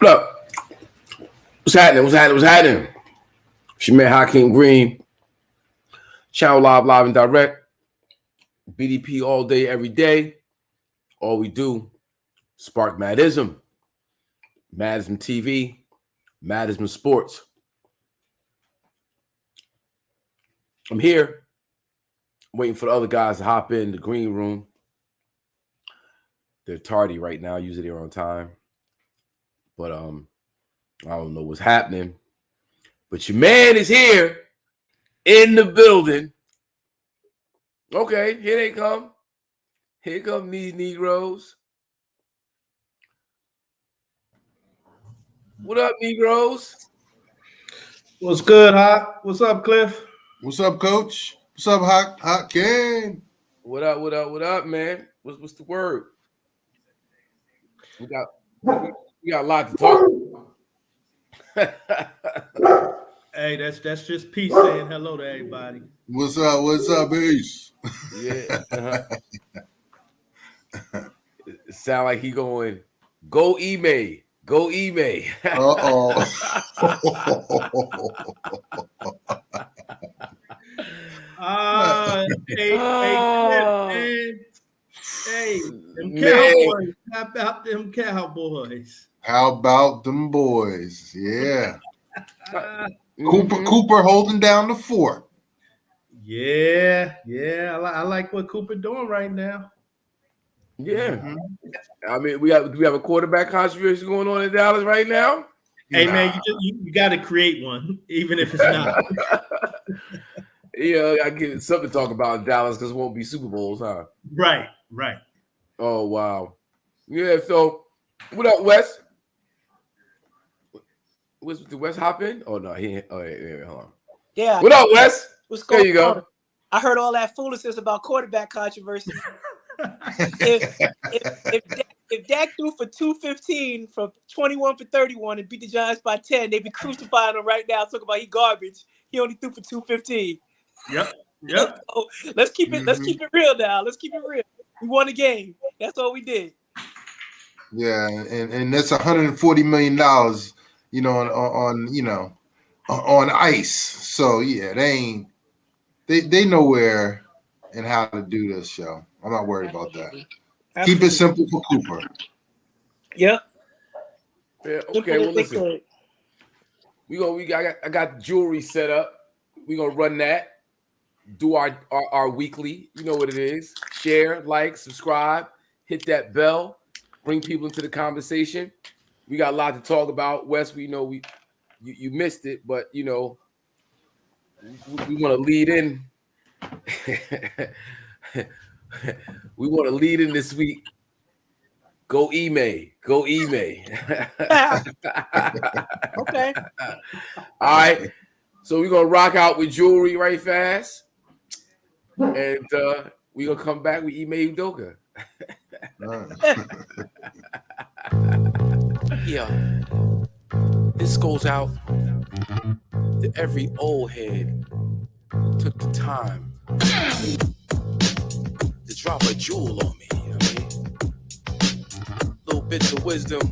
What up? What's happening? It's your man Hakim Green. Channel live and direct. BDP all day, every day. All we do, spark Madism. Madism TV, Madism Sports. I'm here, waiting for the other guys to hop in the green room. They're tardy right now. Usually they're on time. But I don't know what's happening. But your man is here in the building. Okay, here they come. Here come these Negroes. What up, Negroes? What's good, Hawk? What's up, Cliff? What's up, Coach? What's up, Hakim? What up, man? What's the word? We got a lot to talk about. Hey, that's just peace saying hello to everybody. What's up, Ace? Yeah. It sound like he going, go email. Uh-oh. Hey, them Cowboys. How about them Cowboys? How about them boys? Yeah. Mm-hmm. Cooper holding down the fort. Yeah. I like what Cooper doing right now. Yeah. Mm-hmm. I mean, we have a quarterback controversy going on in Dallas right now. Hey, man, you got to create one, even if it's not. Yeah, I get something to talk about in Dallas because it won't be Super Bowls, huh? Right. Oh, wow. Yeah, so what up, Wes? Did Wes hop in? Oh, no, he ain't. Oh, yeah, hold on. Yeah. What up, Wes? What's going on? There you go. I heard all that foolishness about quarterback controversy. If Dak threw for 215 from 21 for 31 and beat the Giants by 10, they'd be crucifying him right now, talking about he garbage. He only threw for 215. Yep. So let's keep it real now. Let's keep it real. We won the game. That's all we did. Yeah, and that's $140 million, on ice. So yeah, they know where and how to do this show. I'm not worried about that. Absolutely. Keep it simple for Cooper. Yep. Yeah, okay, well listen. I got jewelry set up. We're gonna run that. Do our weekly, you know what it is. Share, like, subscribe, hit that bell, bring people into the conversation. We got a lot to talk about. Wes, we know you missed it, but we want to lead in. We want to lead in this week. Go email. Okay. All right. So we're gonna rock out with jewelry right fast. And we're gonna come back with email Udoka. Yeah. This goes out to every old head who took the time to drop a jewel on me. You know what I mean? Little bits of wisdom.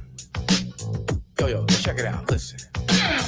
Yo, check it out. Listen.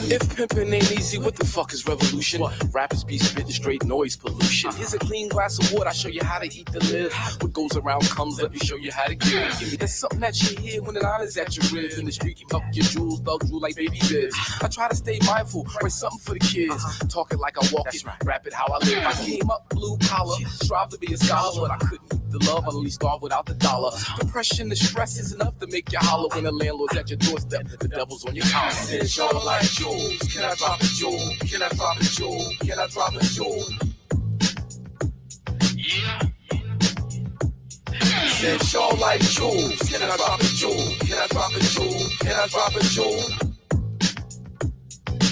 If pimpin' ain't easy, what the fuck is revolution? Rappers be spitting straight noise pollution. Here's a clean glass of water, I show you how to eat the live. What goes around comes, let me show you how to give. There's something that you hear when the line is at your ribs. In the street, you fuck your jewels, thug drool like baby bibs. I try to stay mindful, write something for the kids. Talk it like I walk it, rap it how I live. I came up blue collar, strive to be a scholar, but I couldn't eat the love, I only starve without the dollar. Depression, the stress is enough to make you holler when the landlord's at your doorstep. The devil's on your collar. It's all like jewels. Can I drop a jewel? Can I drop a jewel? Can I drop a jewel? Yeah. It's all like jewels. Can I drop a jewel? Can I drop a jewel? Can I drop a jewel?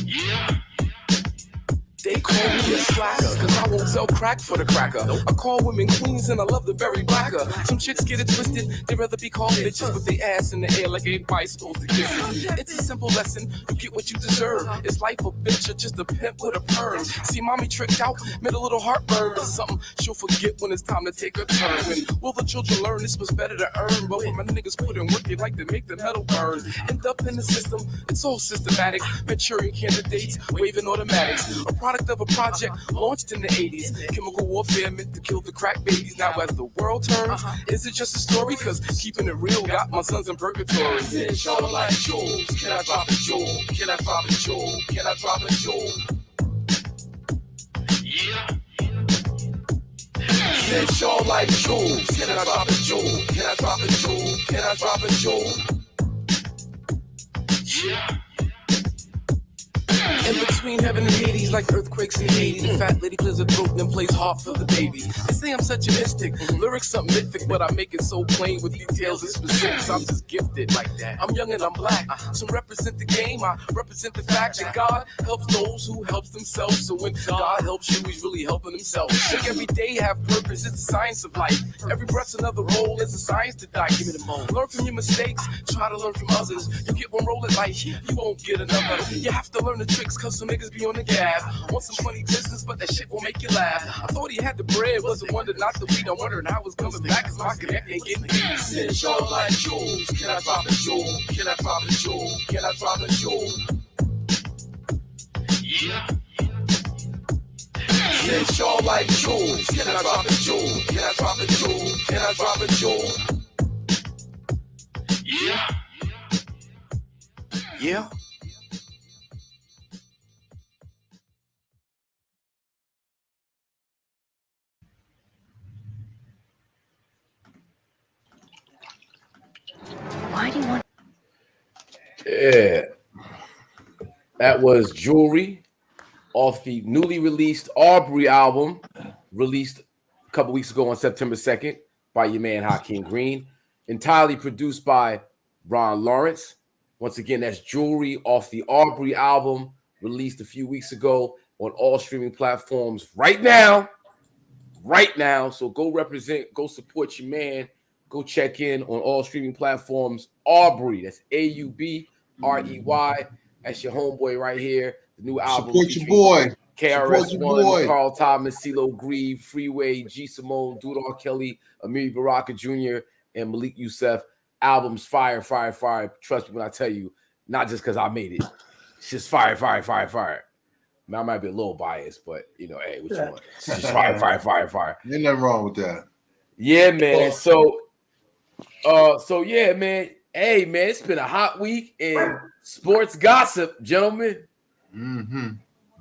Yeah. They call me a slacker, cause I won't sell crack for the cracker. I call women queens and I love the very blacker. Some chicks get it twisted, they'd rather be called bitches with their ass in the air like everybody's supposed to kiss it. It's a simple lesson, you get what you deserve. It's life a bitch or just a pimp with a perm. See mommy tricked out, made a little heartburn. It's something she'll forget when it's time to take her turn. When will the children learn this was better to earn? But when my niggas put in work, they like to make the metal burn. End up in the system, it's all systematic. Maturing candidates, waving automatics. A product of a project launched in the 80s. Chemical warfare meant to kill the crack babies. Now as the world turns, is it just a story? Cause keeping it real got my sons in purgatory. It's all like jewels. Can I drop a jewel? Can I drop a jewel? Can I drop a jewel? Yeah. It's all like jewels. Can I drop a jewel? Can I drop a jewel? Can I drop a jewel? Yeah. In between heaven and Hades, like earthquakes in Haiti, the fat lady clears her throat and then plays harp for the baby. They say I'm such a mystic, lyrics are mythic, but I make it so plain with details and specifics. I'm just gifted like that. I'm young and I'm black, so represent the game. I represent the fact that God helps those who helps themselves. So when God helps you, He's really helping Himself. Think every day have purpose. It's the science of life. Every breath's another role. It's a science to die. Give me the moment. Learn from your mistakes. Try to learn from others. You get one roll at life, you won't get another. You have to learn the tricks. Cause some niggas be on the gab. Want some funny business, but that shit will make you laugh. I thought he had the bread, wasn't wonder not the weed. I'm wondering how it's coming back, cause my connect ain't getting these. It's all like jewels. Can I drop a jewel? Can I drop a jewel? Can I drop a jewel? Yeah. It's all like jewels. Can I drop a jewel? Can I drop a jewel? Can I drop a jewel? Yeah. Yeah. Why do you want? Yeah, that was Jewelry off the newly released Aubrey album, released a couple weeks ago on September 2nd by your man Hakim Green, entirely produced by Ron Lawrence. Once again, that's Jewelry off the Aubrey album, released a few weeks ago on all streaming platforms right now. So go represent, go support your man. Go check in on all streaming platforms. Aubrey, that's AUBREY. That's your homeboy right here. The new album. Support your boy. KRS-One, Carl Thomas, CeeLo Green, Freeway, G. Simone, Dude R. Kelly, Amiri Baraka Jr., and Malik Youssef. Albums fire. Trust me when I tell you, not just because I made it. It's just fire. I might be a little biased, but hey, what you want? It's just fire. Ain't nothing wrong with that. Yeah, man. So yeah, man. Hey, man, it's been a hot week in sports gossip, gentlemen. Mm-hmm.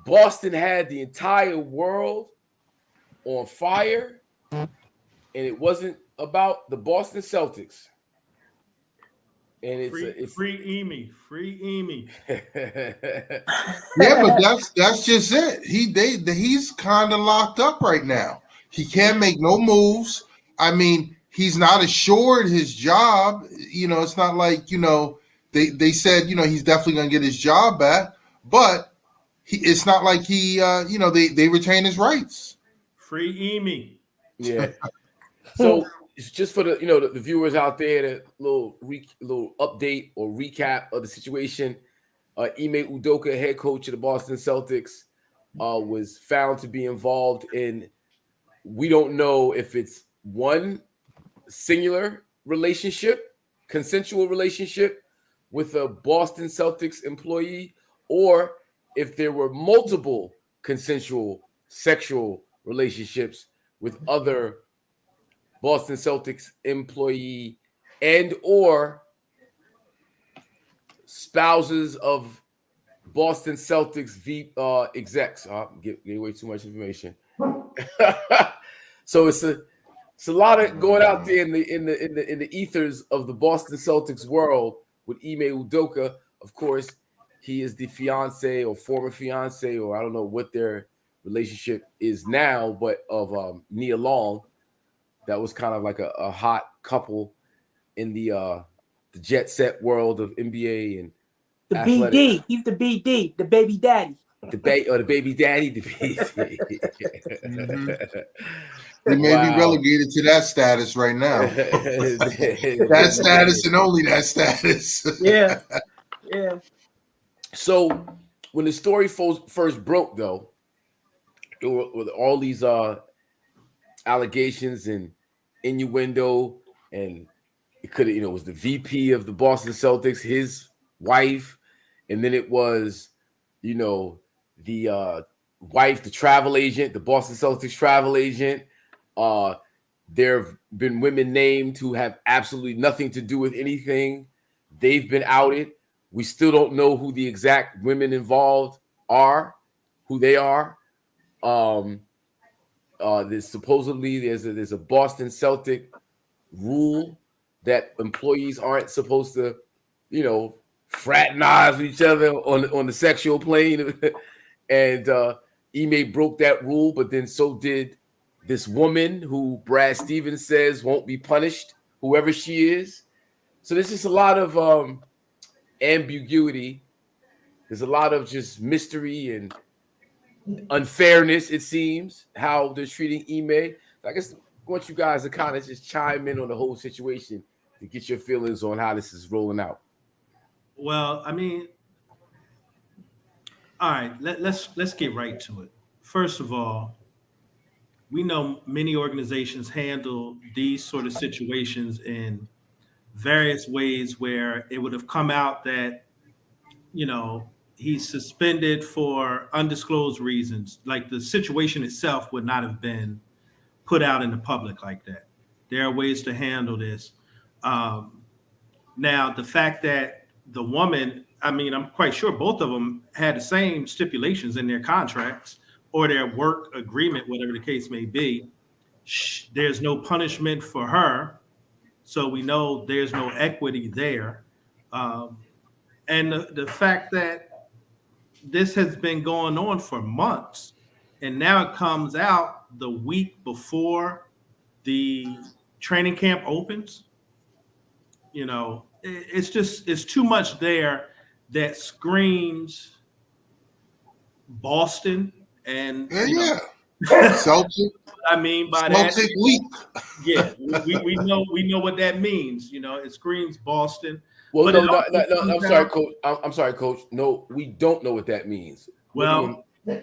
Boston had the entire world on fire, and it wasn't about the Boston Celtics. And it's free Emi. Yeah, but that's just it. He's kind of locked up right now. He can't make no moves. I mean, he's not assured his job. It's not like they said he's definitely gonna get his job back, but it's not like he they retain his rights. Free Emi. Yeah. So it's just for the viewers out there, a little update or recap of the situation. Ime Udoka, head coach of the Boston Celtics, was found to be involved in, we don't know if it's one singular relationship, consensual relationship with a Boston Celtics employee, or if there were multiple consensual sexual relationships with other Boston Celtics employee and or spouses of Boston Celtics execs. Give away too much information. So it's a lot of going out there in the ethers of the Boston Celtics world with Ime Udoka. Of course, he is the fiance or former fiance, or I don't know what their relationship is now, but of Nia Long. That was kind of like a hot couple in the jet set world of NBA and the athletics. BD. He's the BD, the baby daddy. the baby daddy. They may be Wow. relegated to that status right now. That status and only that status. Yeah. So when the story first broke, though, there were all these allegations and innuendo, and it could have, it was the VP of the Boston Celtics, his wife, and then it was, the wife, the travel agent, the Boston Celtics travel agent. There have been women named who have absolutely nothing to do with anything. They've been outed. We still don't know who the exact women involved are, who they are. There's a Boston Celtic rule that employees aren't supposed to, fraternize with each other on the sexual plane. And Ime broke that rule, but then so did this woman who Brad Stevens says won't be punished, whoever she is. So there's just a lot of ambiguity. There's a lot of just mystery and unfairness, it seems, how they're treating Ime. I guess I want you guys to kind of just chime in on the whole situation to get your feelings on how this is rolling out. Well, I mean, all right, let's get right to it. First of all, we know many organizations handle these sort of situations in various ways where it would have come out that, he's suspended for undisclosed reasons. Like the situation itself would not have been put out in the public like that. There are ways to handle this. Now, the fact that the woman, I mean, I'm quite sure both of them had the same stipulations in their contracts or their work agreement, whatever the case may be. There's no punishment for her. So we know there's no equity there. And the fact that this has been going on for months, and now it comes out the week before the training camp opens, it's too much there that screams Boston and Celtic. I mean by Celtic that, week. Yeah, we know what that means. It screams Boston. Well, but no, I'm sorry, Coach. I'm sorry, Coach. No, we don't know what that means. Well, we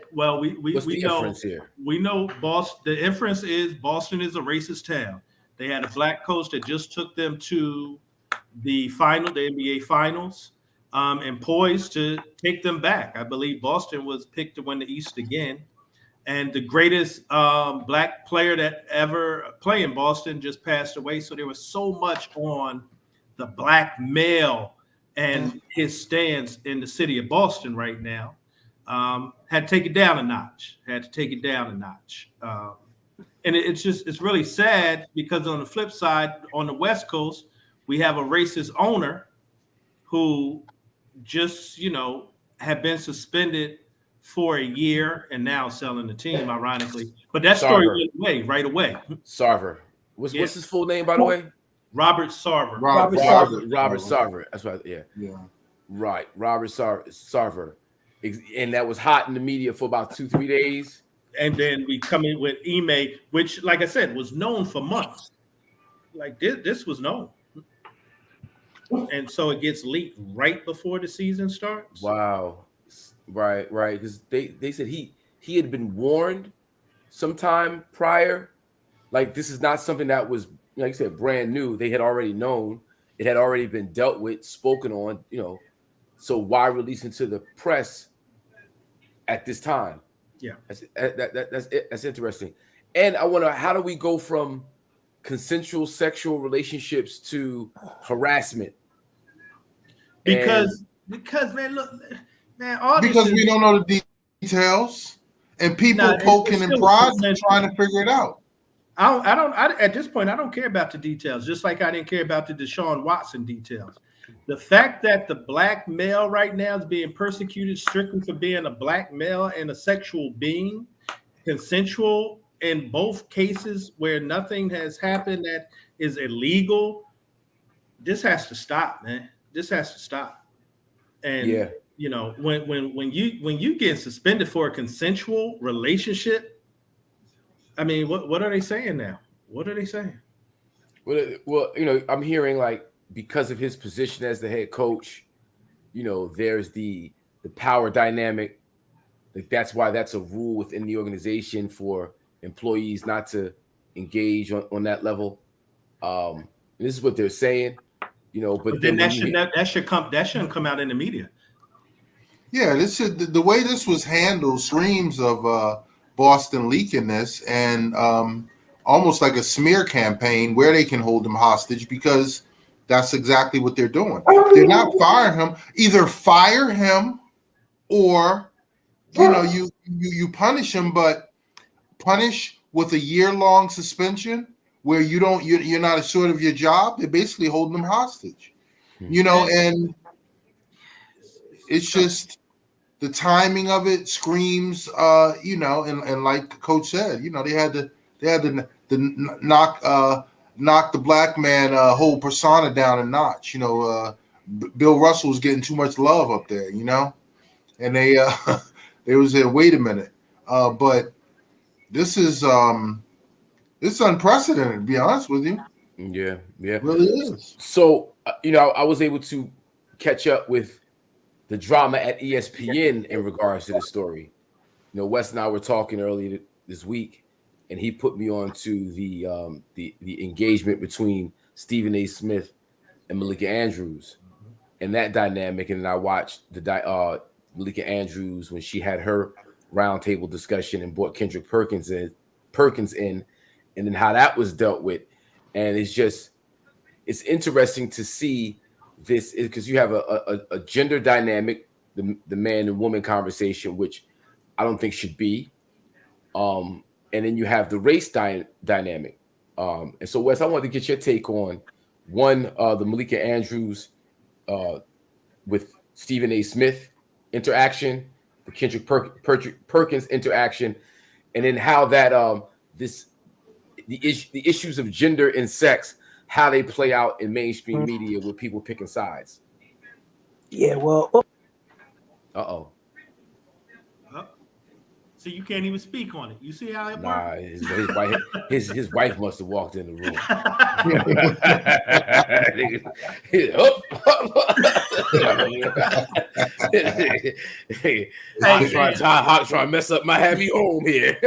what's the know inference here? We know Boston. The inference is Boston is a racist town. They had a black coach that just took them to the NBA finals, and poised to take them back. I believe Boston was picked to win the East again. And the greatest black player that ever played in Boston just passed away. So there was so much on the black male and his stance in the city of Boston right now. Had to take it down a notch. And it's really sad because on the flip side, on the West Coast, we have a racist owner who just, had been suspended for a year and now selling the team, ironically. But that story went away right away. Sarver. What's his full name, by the way? Robert Sarver. Robert Sarver. That's right. Yeah. Right. Robert Sarver. And that was hot in the media for about 2-3 days. And then we come in with Ime, which, like I said, was known for months. Like this was known. And so it gets leaked right before the season starts. Wow. Right. Because they said he had been warned sometime prior. Like, this is not something that was, like I said, brand new. They had already known. It had already been dealt with, spoken on, So why release into the press at this time? Yeah. That's interesting. And I wonder, how do we go from consensual sexual relationships to harassment? Because man, look, man, all because we don't know the details, and people poking and prodding and trying to figure it out. At this point, I don't care about the details, just like I didn't care about the Deshaun Watson details. The fact that the black male right now is being persecuted strictly for being a black male and a sexual being, consensual in both cases where nothing has happened that is illegal, this has to stop, man. This has to stop. And you know, when you get suspended for a consensual relationship, I mean, what are they saying now? What are they saying? Well, you know, I'm hearing like because of his position as the head coach, you know, there's the power dynamic. Like that's why that's a rule within the organization for employees not to engage on that level. This is what they're saying, you know. But But then then when that shouldn't come out in the media. Yeah, this should the way this was handled screams of Boston leaking this and almost like a smear campaign where they can hold him hostage because that's exactly what they're doing. They're not firing him. Either fire him or you punish him, but punish with a year-long suspension where you're not assured of your job. They're basically holding him hostage. And it's just the timing of it screams, and like the coach said, they had to knock the black man whole persona down a notch. Bill Russell was getting too much love up there, and they was there. Wait a minute, but this is unprecedented. To be honest with you, yeah, it really is. So I was able to catch up with the drama at ESPN in regards to the story. Wes and I were talking earlier this week, and he put me on to the engagement between Stephen A. Smith and Malika Andrews, and that dynamic. And then I watched the Malika Andrews when she had her roundtable discussion and brought Kendrick Perkins in, and then how that was dealt with. And it's interesting to see this because you have a gender dynamic, the man and woman conversation, which I don't think should be. And then you have the race dynamic. And so, Wes, I wanted to get your take on the Malika Andrews with Stephen A. Smith interaction, the Kendrick Perkins interaction, and then how that the issues of gender and sex, how they play out in mainstream media with people picking sides. Yeah, well. Uh-oh. So you can't even speak on it. You see how it works? His wife must have walked in the room. Hawk trying to mess up my happy home here.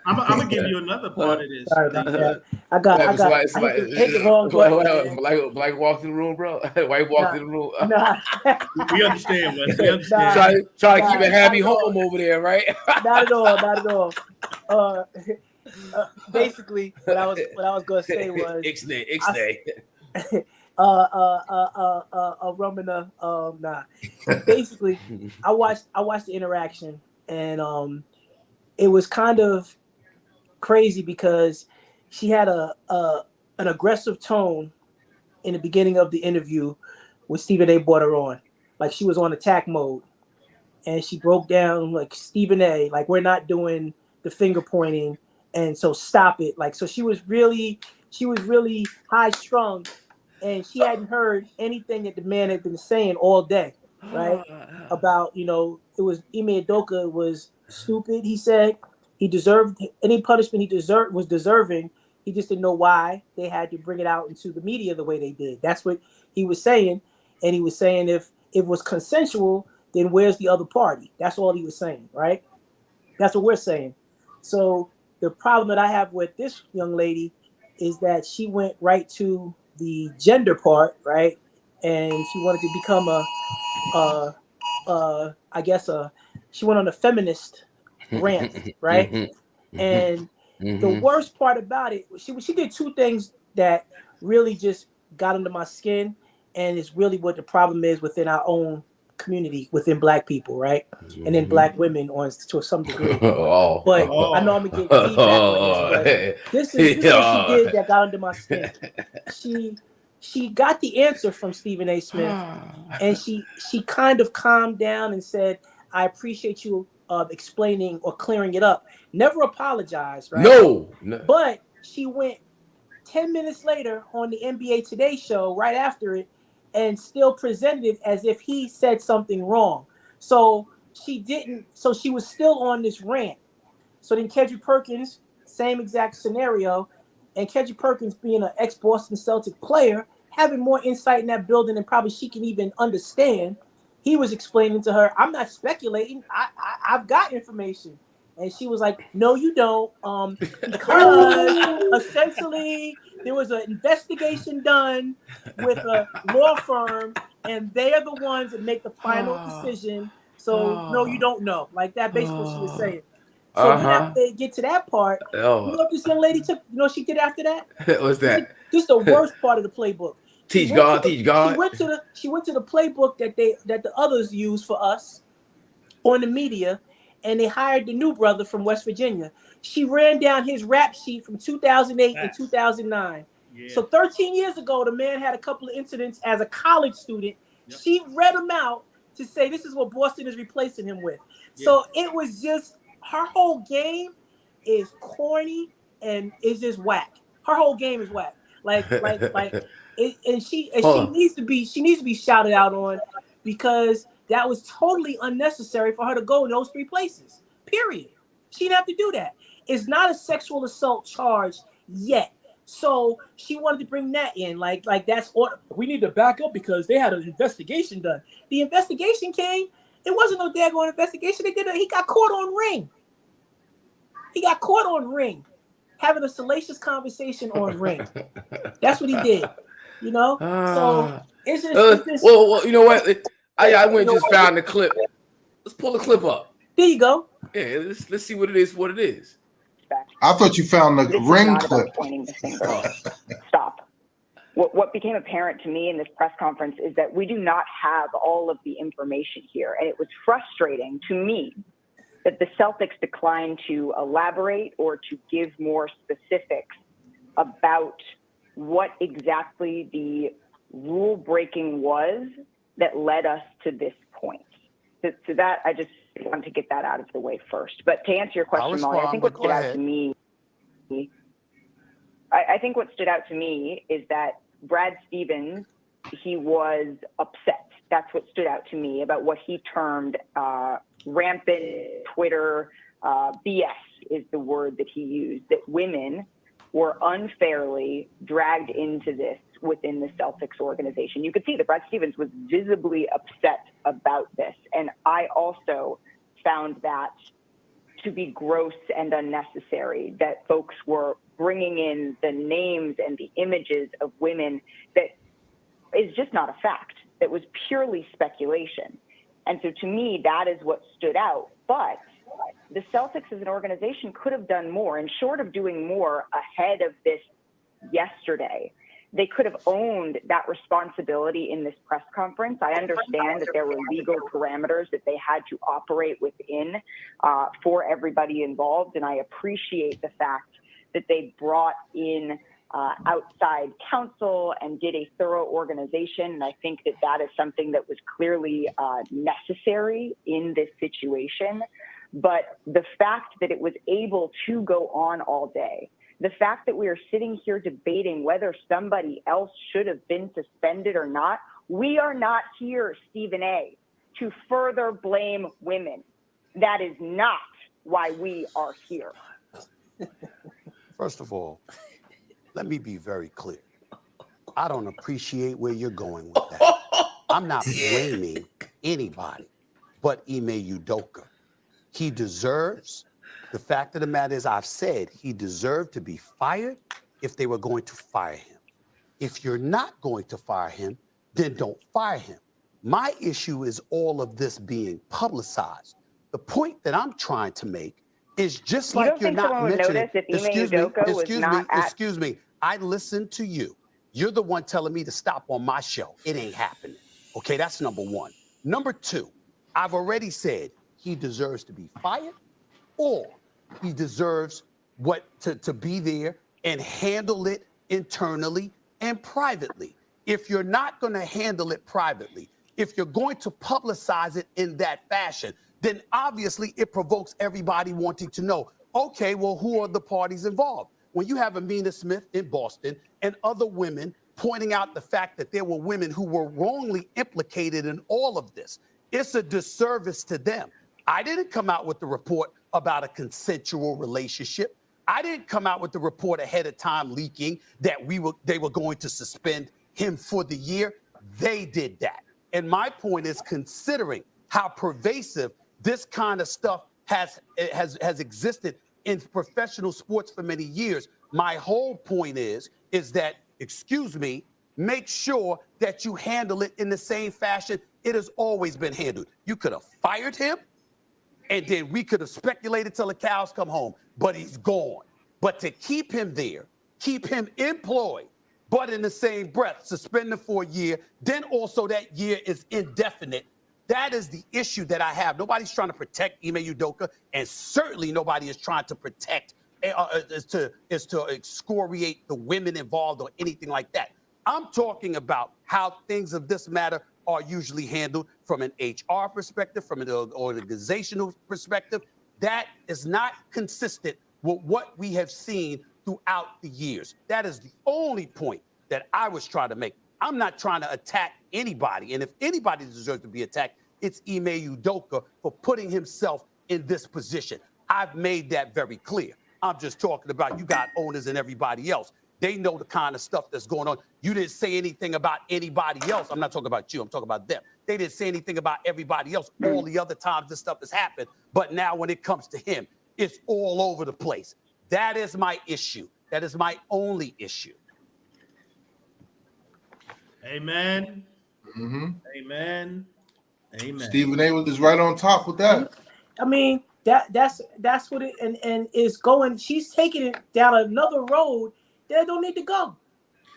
I'm gonna give you another part of this. Sorry about that. I got hit the wrong button. Black walked in the room, bro. White walked in the room. Nah. We understand, Wes. We understand. Try to keep a happy home over there, right? Not at all. Basically, what I was gonna say was Basically, I watched the interaction, and it was kind of crazy because she had an aggressive tone in the beginning of the interview when Stephen A. brought her on, like she was on attack mode, and she broke down like Stephen A. like we're not doing the finger pointing, and so stop it. Like so, she was really high strung. And she hadn't heard anything that the man had been saying all day, right? About, it was Ime Udoka was stupid, he said. He deserved any punishment was deserving. He just didn't know why they had to bring it out into the media the way they did. That's what he was saying. And he was saying if it was consensual, then where's the other party? That's all he was saying, right? That's what we're saying. So the problem that I have with this young lady is that she went right to the gender part, right? And she wanted to become she went on a feminist rant, right? And the worst part about it, she did two things that really just got under my skin, and it's really what the problem is within our own community, within Black people, right? And then Black women to some degree. But I know I'm gonna get feedback on this, but this is what she did that got under my skin. She got the answer from Stephen A. Smith, and she kind of calmed down and said, "I appreciate you explaining or clearing it up." Never apologized, right? No. But she went 10 minutes later on the NBA Today show right after it, and still presented it as if he said something wrong. So she didn't. So she was still on this rant. So then Kendrick Perkins, same exact scenario, and Kendrick Perkins being an ex-Boston Celtic player, having more insight in that building than probably she can even understand. He was explaining to her, "I'm not speculating. I've got information." And she was like, "No, you don't. Because essentially there was an investigation done with a law firm, and they are the ones that make the final decision. So no, you don't know." Like that, basically, what she was saying. So then after they get to that part, you know what this young lady took? You know what she did after that? What's that? This is the worst part of the playbook. Teach God. She went to the playbook that the others use for us on the media, and they hired the new brother from West Virginia. She ran down his rap sheet from 2008 and 2009. Yeah. So 13 years ago, the man had a couple of incidents as a college student. Yep. She read them out to say this is what Boston is replacing him with. Yeah. So it was just, her whole game is corny and is just whack. Her whole game is whack. She needs to be shouted out on, because that was totally unnecessary for her to go in those three places. Period. She didn't have to do that. It's not a sexual assault charge yet. So she wanted to bring that in. Like that's order. We need to back up because they had an investigation done. The investigation came. It wasn't no daggone investigation. He got caught on Ring. He got caught on Ring, having a salacious conversation on Ring. That's what he did. You know? So it's just well, you know what? I went and just found the clip. Let's pull the clip up. There you go. Yeah, let's see what it is. I thought you found the Ring clip. Pointing the finger. Stop. What became apparent to me in this press conference is that we do not have all of the information here. And it was frustrating to me that the Celtics declined to elaborate or to give more specifics about what exactly the rule breaking was that led us to this point. So that, I just want to get that out of the way first. But to answer your question, Molly, I think what stood out to me, I think what stood out to me is that Brad Stevens, he was upset. That's what stood out to me about what he termed rampant Twitter BS is the word that he used, that women were unfairly dragged into this within the Celtics organization. You could see that Brad Stevens was visibly upset about this. And I also found that to be gross and unnecessary, that folks were bringing in the names and the images of women that is just not a fact. That was purely speculation. And so to me, that is what stood out. But the Celtics as an organization could have done more. And short of doing more ahead of this yesterday, they could have owned that responsibility in this press conference. I understand that there were legal parameters that they had to operate within for everybody involved. And I appreciate the fact that they brought in outside counsel and did a thorough organization. And I think that that is something that was clearly necessary in this situation. But the fact that it was able to go on all day, the fact that we are sitting here debating whether somebody else should have been suspended or not, we are not here, Stephen A., to further blame women. That is not why we are here. First of all, let me be very clear. I don't appreciate where you're going with that. I'm not blaming anybody but Ime Udoka. He deserves, the fact of the matter is, I've said he deserved to be fired if they were going to fire him. If you're not going to fire him, then don't fire him. My issue is all of this being publicized. The point that I'm trying to make is just like you're not mentioning. Excuse me. I listened to you. You're the one telling me to stop on my show. It ain't happening. Okay, that's number one. Number two, I've already said he deserves to be fired, or he deserves to be there and handle it internally and privately. If you're not going to handle it privately, if you're going to publicize it in that fashion, then obviously it provokes everybody wanting to know, okay, well, who are the parties involved? When you have Amina Smith in Boston and other women pointing out the fact that there were women who were wrongly implicated in all of this, It's a disservice to them. I didn't come out with the report about a consensual relationship. I didn't come out with the report ahead of time leaking that they were going to suspend him for the year. They did that. And my point is, considering how pervasive this kind of stuff has existed in professional sports for many years, my whole point is that, excuse me, make sure that you handle it in the same fashion it has always been handled. You could have fired him, and then we could have speculated till the cows come home, but he's gone. But to keep him there, keep him employed, but in the same breath, suspend him for a year, then also that year is indefinite. That is the issue that I have. Nobody's trying to protect Ime Udoka, and certainly nobody is trying to protect, is to excoriate the women involved or anything like that. I'm talking about how things of this matter are usually handled from an HR perspective, from an organizational perspective. That is not consistent with what we have seen throughout the years. That is the only point that I was trying to make. I'm not trying to attack anybody. And if anybody deserves to be attacked, it's Ime Udoka for putting himself in this position. I've made that very clear. I'm just talking about, you got owners and everybody else. They know the kind of stuff that's going on. You didn't say anything about anybody else. I'm not talking about you. I'm talking about them. They didn't say anything about everybody else all the other times this stuff has happened. But now when it comes to him, it's all over the place. That is my issue. That is my only issue. Amen. Mm-hmm. Amen. Amen. Stephen A. is right on top with that. I mean, that's what it and is going. She's taking it down another road that don't need to go.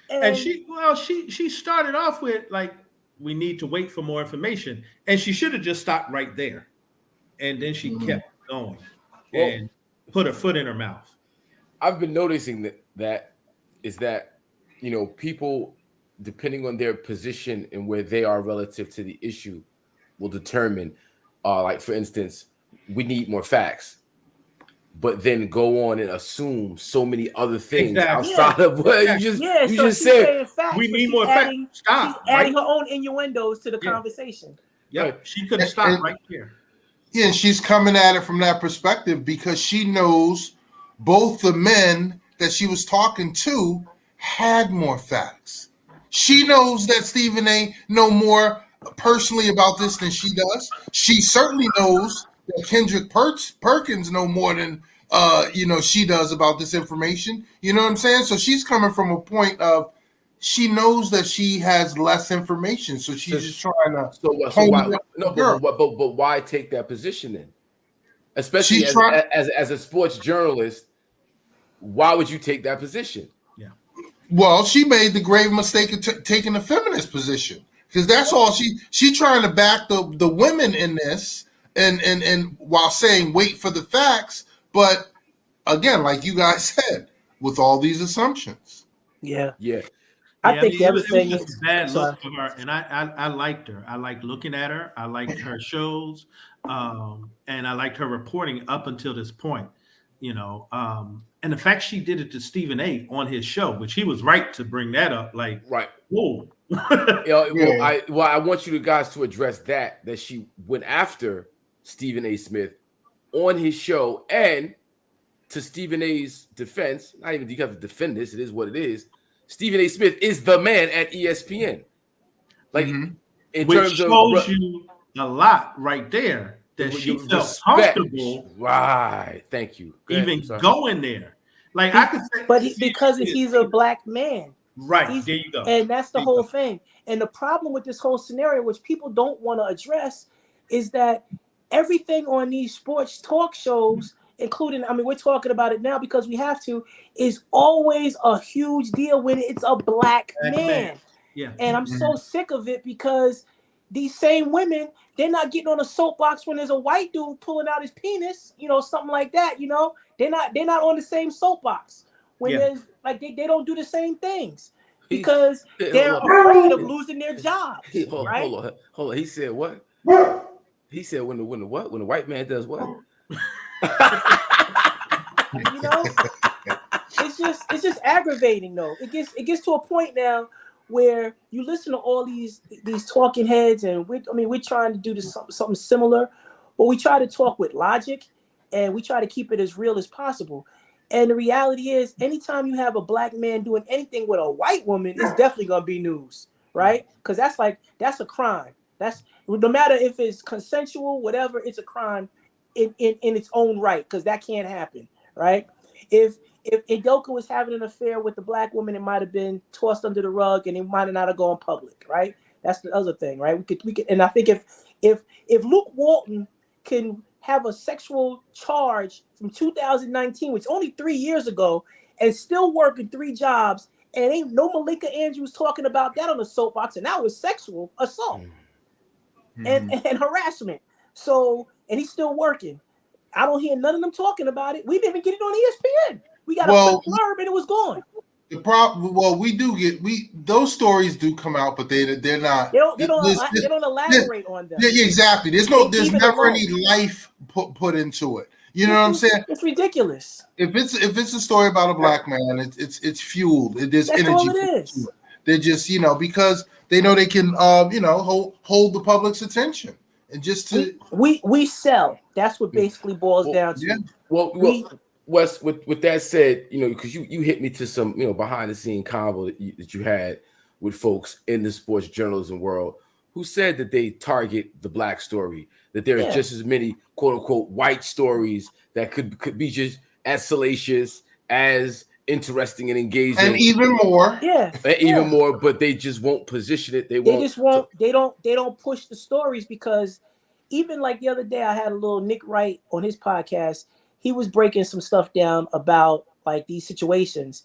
And she started off with, like, we need to wait for more information, and she should have just stopped right there, and then she kept going and put her foot in her mouth. I've been noticing that people, depending on their position and where they are relative to the issue, will determine, like, for instance, we need more facts, but then go on and assume so many other things outside of what you just said. Facts, we need more facts. Stop. She's adding her own innuendos to the conversation. Yeah, right. She could have stopped right here. Yeah, she's coming at it from that perspective because she knows both the men that she was talking to had more facts. She knows that Stephen A. know more personally about this than she does. She certainly knows that Kendrick Perkins know more than she does about this information. You know what I'm saying? So she's coming from a point of she knows that she has less information, so she's just trying to. But why take that position then? Especially as a sports journalist, why would you take that position? Yeah. Well, she made the grave mistake of taking the feminist position because that's all she trying to back the women in this. And while saying wait for the facts, but again, like you guys said, with all these assumptions. Yeah. I think everything is a bad look for her, and I liked her. I liked looking at her. I liked her shows, and I liked her reporting up until this point. And the fact she did it to Stephen A. on his show, which he was right to bring that up. Like, right, whoa. I want you guys to address that she went after Stephen A. Smith on his show, and to Stephen A.'s defense, not even you have to defend this, it is what it is. Stephen A. Smith is the man at ESPN. Like, in which terms of shows you a lot right there that she felt comfortable. Right. Thank you. Even going there. Like, I could say, but because he's a black man. Right. There you go. And that's the whole thing. And the problem with this whole scenario, which people don't want to address, is that everything on these sports talk shows, including, we're talking about it now because we have to, is always a huge deal when it's a black man. Yeah. And I'm so sick of it because these same women, they're not getting on a soapbox when there's a white dude pulling out his penis, something like that. They're not on the same soapbox when there's like they don't do the same things because they're afraid of losing their jobs. Right? Hold on. He said what? He said when the white man does what? It's just aggravating though. It gets to a point now where you listen to all these talking heads, and we're trying to do this something similar, but we try to talk with logic, and we try to keep it as real as possible. And the reality is, anytime you have a black man doing anything with a white woman, it's definitely gonna be news, right? Because that's a crime. That's no matter if it's consensual, whatever, it's a crime in its own right, because that can't happen, right? If Idoka was having an affair with the black woman, it might have been tossed under the rug, and it might not have gone public, right? That's the other thing, right? We could, and I think if Luke Walton can have a sexual charge from 2019, which only 3 years ago, and still working 3 jobs, and ain't no Malika Andrews talking about that on the soapbox, and that was sexual assault and harassment. So, and he's still working. I don't hear none of them talking about it. We didn't even get it on ESPN. We got a quick blurb and it was gone. The problem, we do get those stories do come out, but they're not. They don't elaborate on them. Yeah, exactly. There's never any life put into it. You know what I'm saying? It's ridiculous. If it's a story about a black man, it's fueled. There's That's energy. all it is. They're just because they know they can hold the public's attention and just to we sell. That's what basically boils down to. Yeah. Well, Wes, with that said, because you hit me to some behind the scene convo that you had with folks in the sports journalism world who said that they target the black story, that there are just as many quote unquote white stories that could be just as salacious, as interesting and engaging, and even more, more, but they just won't position it. They don't push the stories, because even like the other day I had a little Nick Wright on his podcast. He was breaking some stuff down about like these situations,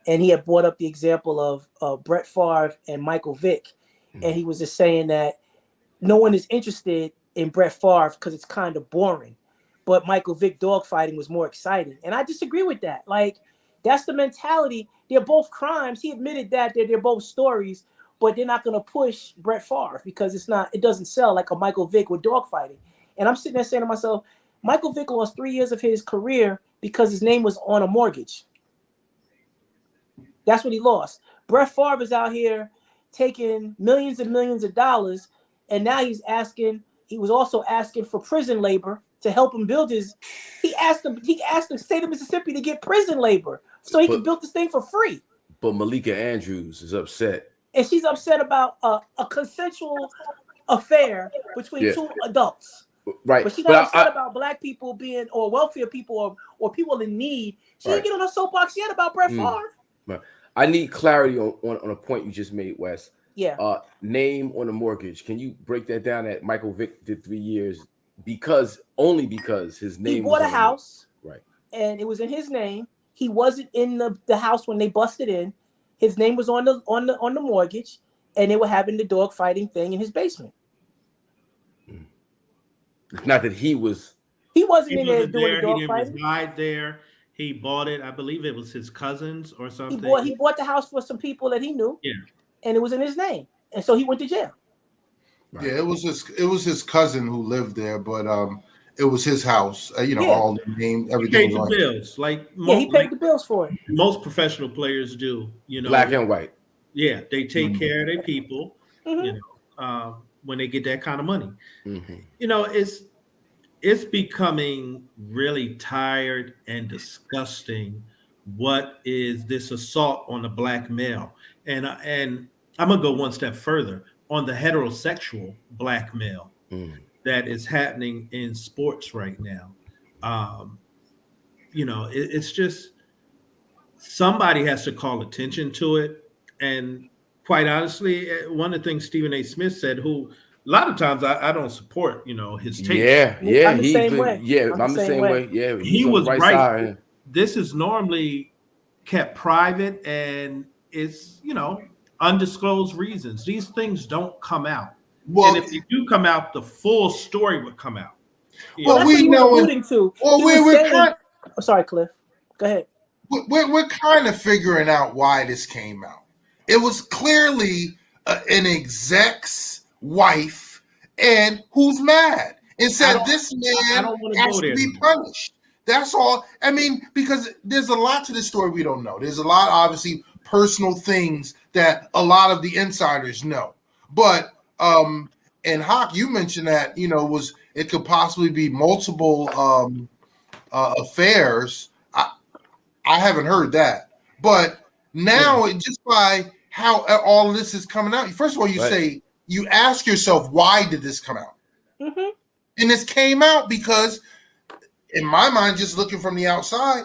and he had brought up the example of Brett Favre and Michael Vick, and he was just saying that no one is interested in Brett Favre because it's kind of boring, but Michael Vick dogfighting was more exciting, and I disagree with that. Like, that's the mentality. They're both crimes. He admitted that they're both stories, but they're not going to push Brett Favre because it doesn't sell like a Michael Vick with dogfighting. And I'm sitting there saying to myself, Michael Vick lost 3 years of his career because his name was on a mortgage. That's what he lost. Brett Favre is out here taking millions and millions of dollars, and now he was also asking for prison labor to help him build he asked the state of Mississippi to get prison labor so he could build this thing for free. But Malika Andrews is upset. And she's upset about a consensual affair between 2 adults. Right. But she's not upset about black people being, or welfare people, or people in need. She didn't get on her soapbox yet about Brett Favre. Right. I need clarity on a point you just made, Wes. Yeah. Name on the mortgage. Can you break that down? That Michael Vick did 3 years only because his name. He bought a house, right? And it was in his name. He wasn't in the house when they busted in. His name was on the mortgage, and they were having the dog fighting thing in his basement. It's not that he wasn't in there doing the dog he fighting. He reside there. He bought it. I believe it was his cousins or something. He bought the house for some people that he knew. Yeah. And it was in his name. And so he went to jail. Right. Yeah, it was his cousin who lived there, but it was his house. All the name, everything. He paid the bills. He paid the bills for it. Most professional players do. Black and white. Yeah, they take care of their people. When they get that kind of money. It's becoming really tired and disgusting. What is this assault on the black male? And I'm gonna go one step further on the heterosexual black male that is happening in sports right now. It's just somebody has to call attention to it. And quite honestly, one of the things Stephen A. Smith said, who a lot of times I don't support, his take. Yeah, I'm the same way. Yeah, I'm the same way. Yeah, he was right. Side. This is normally kept private, and it's undisclosed reasons. These things don't come out. Well, and if they do come out, the full story would come out. Well, we know alluding to. Well, I'm sorry, Cliff. Go ahead. We're kind of figuring out why this came out. It was clearly an exec's wife, and who's mad and said this man has to be punished. That's all. I mean, because there's a lot to this story we don't know. There's a lot, obviously, personal things that a lot of the insiders know. But and Hawk, you mentioned that it could possibly be multiple affairs. I haven't heard that, but now just by how all this is coming out, first of all, you ask yourself, why did this come out? Mm-hmm. And this came out because, in my mind, just looking from the outside,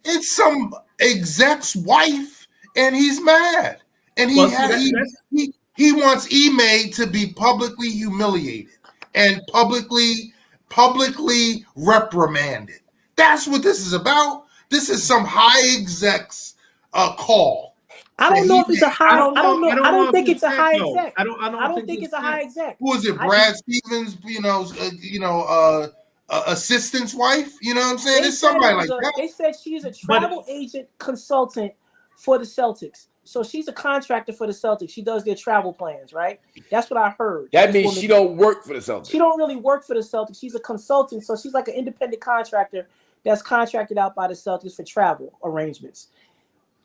it's some exec's wife, and he's mad, and he wants Ime to be publicly humiliated and publicly reprimanded. That's what this is about. This is some high exec's call. I don't know if it's a high. I don't think it's a high exec. I don't think it's a high exec. Who is it? Brad Stevens, assistant's wife. You know what I'm saying? It's somebody like that. They said she's a travel agent consultant for the Celtics. So she's a contractor for the Celtics. She does their travel plans, right? That's what I heard. That means she don't work for the Celtics. She don't really work for the Celtics. She's a consultant, so she's like an independent contractor that's contracted out by the Celtics for travel arrangements.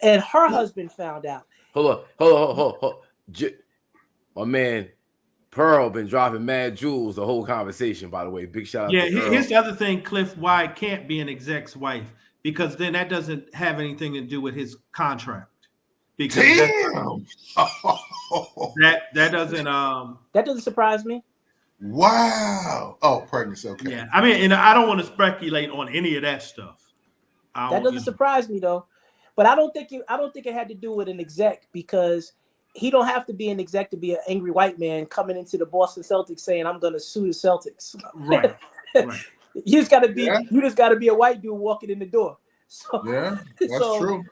And her husband found out. Hold on. My man Pearl been dropping mad jewels the whole conversation, by the way. Big shout out to Pearl. Here's the other thing, Cliff, why it can't be an exec's wife, because then that doesn't have anything to do with his contract. Because damn. that doesn't surprise me. Wow. Oh, pregnancy. Okay. Yeah. I mean, and I don't want to speculate on any of that stuff. That doesn't surprise me though. But I don't think it had to do with an exec, because he don't have to be an exec to be an angry white man coming into the Boston Celtics saying, I'm going to sue the Celtics. Right. You just got to be a white dude walking in the door. So, yeah, that's true.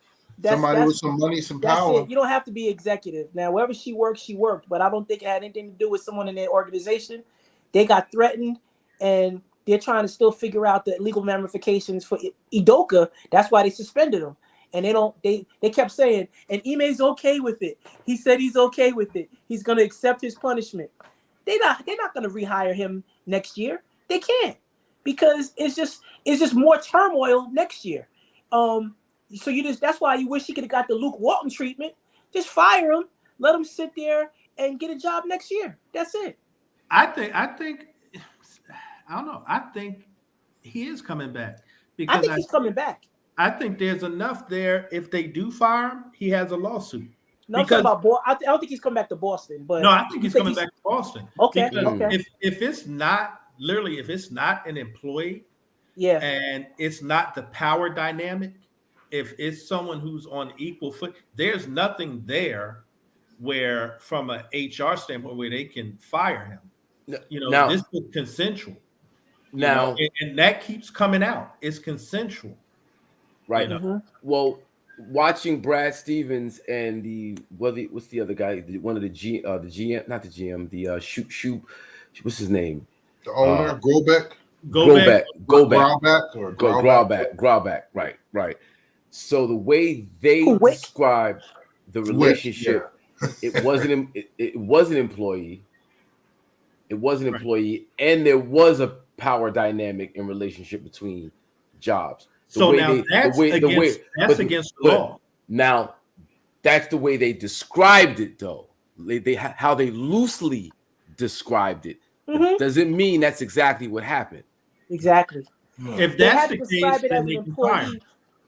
Somebody with some money, some that's power. it. You don't have to be executive. Now, wherever she worked, she worked. But I don't think it had anything to do with someone in their organization. They got threatened, and they're trying to still figure out the legal ramifications for Udoka. That's why they suspended him. And they kept saying, and Ime's okay with it. He said he's okay with it. He's going to accept his punishment. They're not going to rehire him next year. They can't, because it's just more turmoil next year. So that's why you wish he could have got the Luke Walton treatment. Just fire him, let him sit there and get a job next year. That's it. I think I don't know. I think he is coming back, because I think he's coming back. I think there's enough there. If they do fire him, he has a lawsuit. No, I don't think he's coming back to Boston. But no, I think he's coming back to Boston. Okay. If it's not an employee, and it's not the power dynamic, if it's someone who's on equal foot, there's nothing there where, from an HR standpoint, where they can fire him. Now, this is consensual. Now, and that keeps coming out. It's consensual. Right. Well, watching Brad Stevens and what's the other guy? One of the GM, not the GM, the shoot. What's his name? The owner, Grauback. Right. So the way they describe the relationship, it wasn't employee. It wasn't employee, and there was a power dynamic in relationship between jobs. That's against the law. Now, that's the way they described it, though. How they loosely described it. Mm-hmm. Doesn't mean that's exactly what happened. Exactly. If that's the case, then they can fire.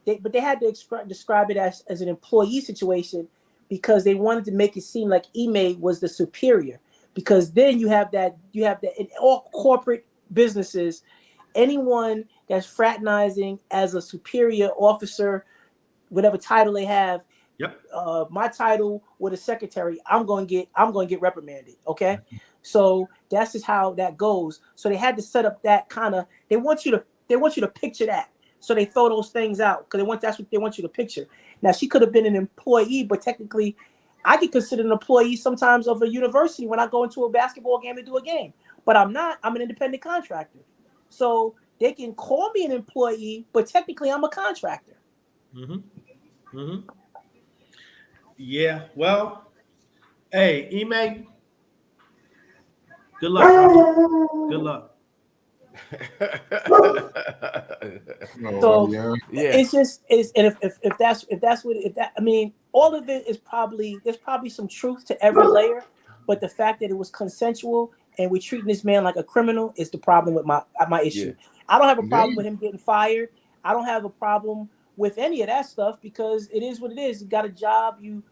But they had to describe it as an employee situation, because they wanted to make it seem like Ime was the superior. Because then you have that in all corporate businesses, anyone that's fraternizing as a superior officer, whatever title they have. Yep. My title with a secretary, I'm going to get reprimanded. Okay. So that's just how that goes. So they had to set up that kind of, they want you to picture that. So they throw those things out because that's what they want you to picture. Now, she could have been an employee, but technically I get considered an employee sometimes of a university when I go into a basketball game to do a game, but I'm not. I'm an independent contractor. So they can call me an employee, but technically I'm a contractor. Mm-hmm. Mm-hmm. Yeah. Well, hey, Ime, good luck. Good luck. So yeah. it's just and if that's what if that I mean all of it is probably there's probably some truth to every layer, but the fact that it was consensual and we're treating this man like a criminal is the problem with my issue. I don't have a problem with him getting fired. I don't have a problem with any of that stuff because it is what it is. You got a job, you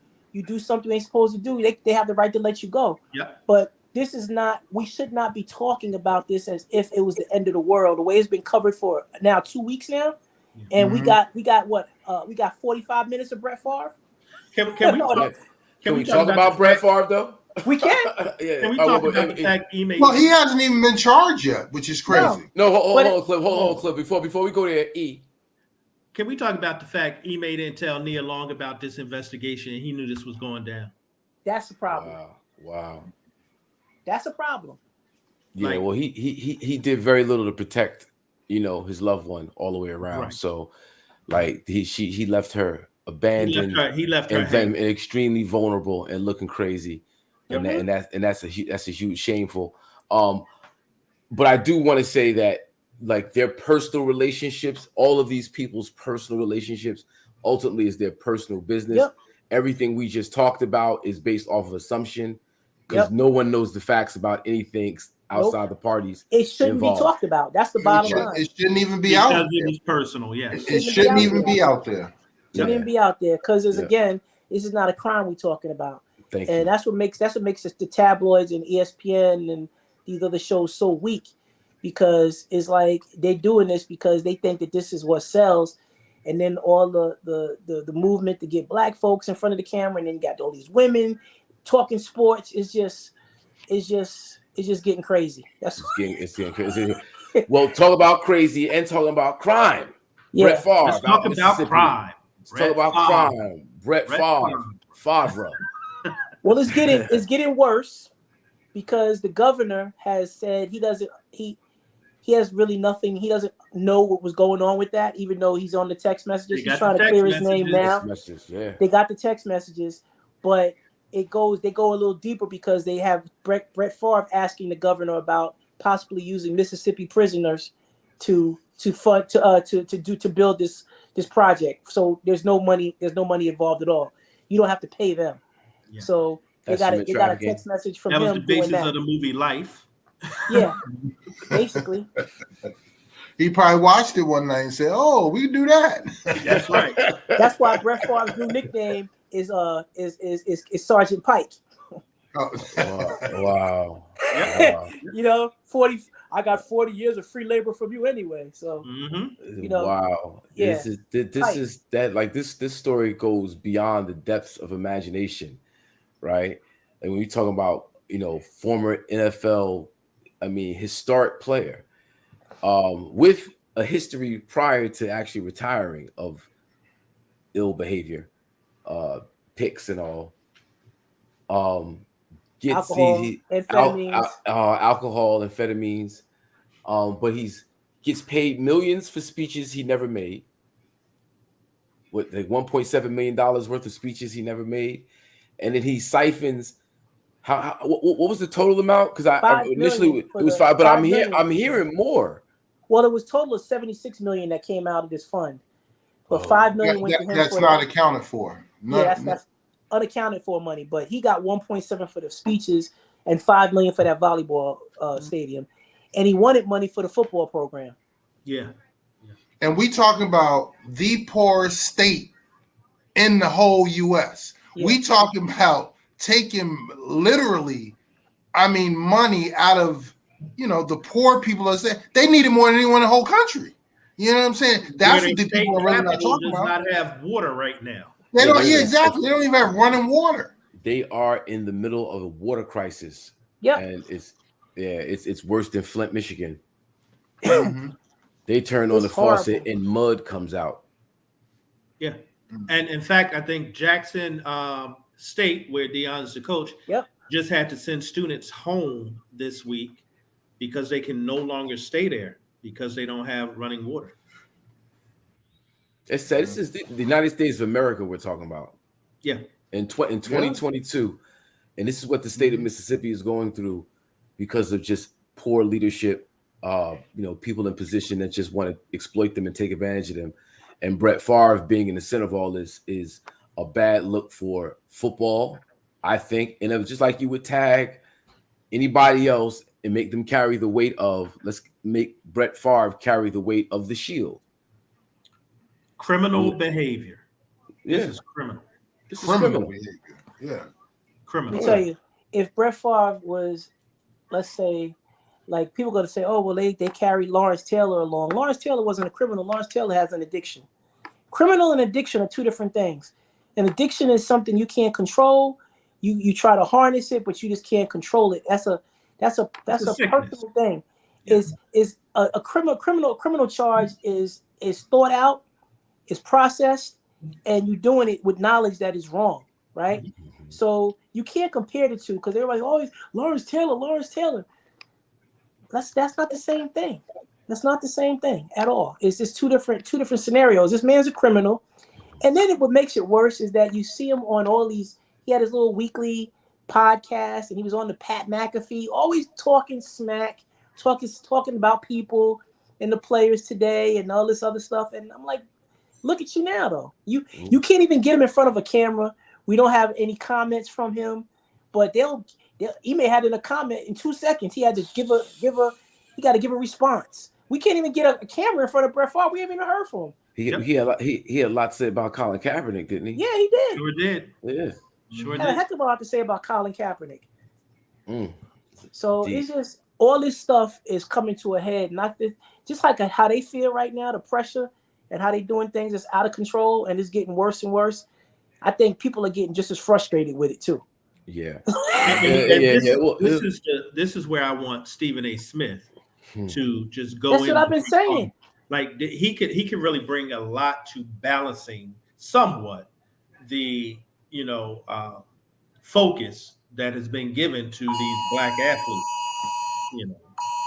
do something they ain't supposed to do. They have the right to let you go. Yeah. But this is not. We should not be talking about this as if it was the end of the world. The way it's been covered for now 2 weeks now, and we got what? We got 45 minutes of Brett Favre. Can we talk about Brett Favre though? We can. Can we talk about the fact Ime? Well, he hasn't even been charged yet, which is crazy. No, hold on, Clip. Before we go there, Can we talk about the fact Ime didn't tell Nia Long about this investigation and he knew this was going down? That's the problem. Wow. That's a problem. Yeah, well, he did very little to protect, his loved one all the way around. Right. So, like, he left her abandoned. He left her and extremely vulnerable and looking crazy, and that's a huge shameful. But I do want to say that, like, their personal relationships, all of these people's personal relationships, ultimately is their personal business. Yep. Everything we just talked about is based off of assumption. Because no one knows the facts about anything outside the parties. It shouldn't be talked about. That's the bottom line. It shouldn't even be out there. It was personal, yes. It shouldn't even be out there. Shouldn't even be out there because, again, this is not a crime we're talking about. And that's what makes the tabloids and ESPN and these other shows so weak, because it's like they're doing this because they think that this is what sells. And then all the movement to get black folks in front of the camera, and then you got all these women talking sports is just getting crazy. It's getting crazy. Well, talk about crazy and talking about crime. Yeah. Brett Favre. Let's talk about crime. Talk about crime. Brett Favre. Well, it's getting worse because the governor has said he has really nothing. He doesn't know what was going on with that, even though he's on the text messages. He's trying to clear his name now. They got the text messages, but they go a little deeper because they have Brett Favre asking the governor about possibly using Mississippi prisoners to build this project. So there's no money involved at all. You don't have to pay them. Yeah. So they got a text message from him. That was the basis of the movie Life. Yeah, basically. He probably watched it one night and said, "Oh, we can do that." That's right. That's why Brett Favre's new nickname is Sergeant Pike. Oh. Wow. 40. I got 40 years of free labor from you anyway. So wow. Yeah. This story goes beyond the depths of imagination, right? And when you're talking about former NFL, historic player, with a history prior to actually retiring of ill behavior, picks and all, alcohol, amphetamines, but gets paid millions for speeches he never made. With like $1.7 million worth of speeches he never made, and then he siphons. What was the total amount? Because I initially it was 5, but I'm hearing more. Well, it was total of $76 million that came out of this fund, but $5 million went to him. That's not accounted for. That's unaccounted for money. But he got 1.7 for the speeches and $5 million for that volleyball stadium, and he wanted money for the football program. Yeah. And we talking about the poorest state in the whole U.S. Yeah. We talking about taking literally, money out of, the poor people. They need it more than anyone in the whole country. You know what I'm saying? That's what the people are really not talking about. Does not have water right now. They don't. Yeah, exactly. They don't even have running water. They are in the middle of a water crisis. Yeah, and it's worse than Flint, Michigan. They turn on the faucet and mud comes out. Yeah. And in fact, I think Jackson State, where Deion's the coach, just had to send students home this week because they can no longer stay there because they don't have running water. This is the United States of America we're talking about. Yeah. In 2022. And this is what the state of Mississippi is going through because of just poor leadership people in position that just want to exploit them and take advantage of them. And Brett Favre being in the center of all this is a bad look for football, I think. And it was just like you would tag anybody else and make them carry the weight of, let's make Brett Favre carry the weight of the shield. Criminal behavior. This is criminal. This is criminal behavior. Yeah. Criminal. Let me tell you, if Brett Favre was, let's say, like people going to say, oh, well, they carried Lawrence Taylor along. Lawrence Taylor wasn't a criminal. Lawrence Taylor has an addiction. Criminal and addiction are two different things. An addiction is something you can't control. You try to harness it, but you just can't control it. That's a personal thing. Yeah. Is a criminal charge is thought out, is processed, and you're doing it with knowledge that is wrong, right? So you can't compare the two because everybody's always Lawrence Taylor. That's not the same thing. That's not the same thing at all. It's just two different scenarios. This man's a criminal, and then what makes it worse is that you see him on all these. He had his little weekly podcast, and he was on the Pat McAfee, always talking smack, talking about people and the players today and all this other stuff. And I'm like, look at you now, though. You can't even get him in front of a camera. We don't have any comments from him, but he may have in a comment in 2 seconds. He had to give a response. We can't even get a camera in front of Brett Favre. We haven't even heard from him. He had a lot to say about Colin Kaepernick, didn't he? Yeah, he did. Sure did. Yeah. Sure He had a did. heck of a lot to say about Colin Kaepernick. So Deep. it's just all this stuff is coming to a head. Just like how they feel right now, the pressure and how they doing things is out of control and it's getting worse and worse. I think people are getting just as frustrated with it too. Yeah. This is where I want Stephen A. Smith to just go. That's in what I've been saying. Like he could really bring a lot to balancing somewhat the focus that has been given to these black athletes.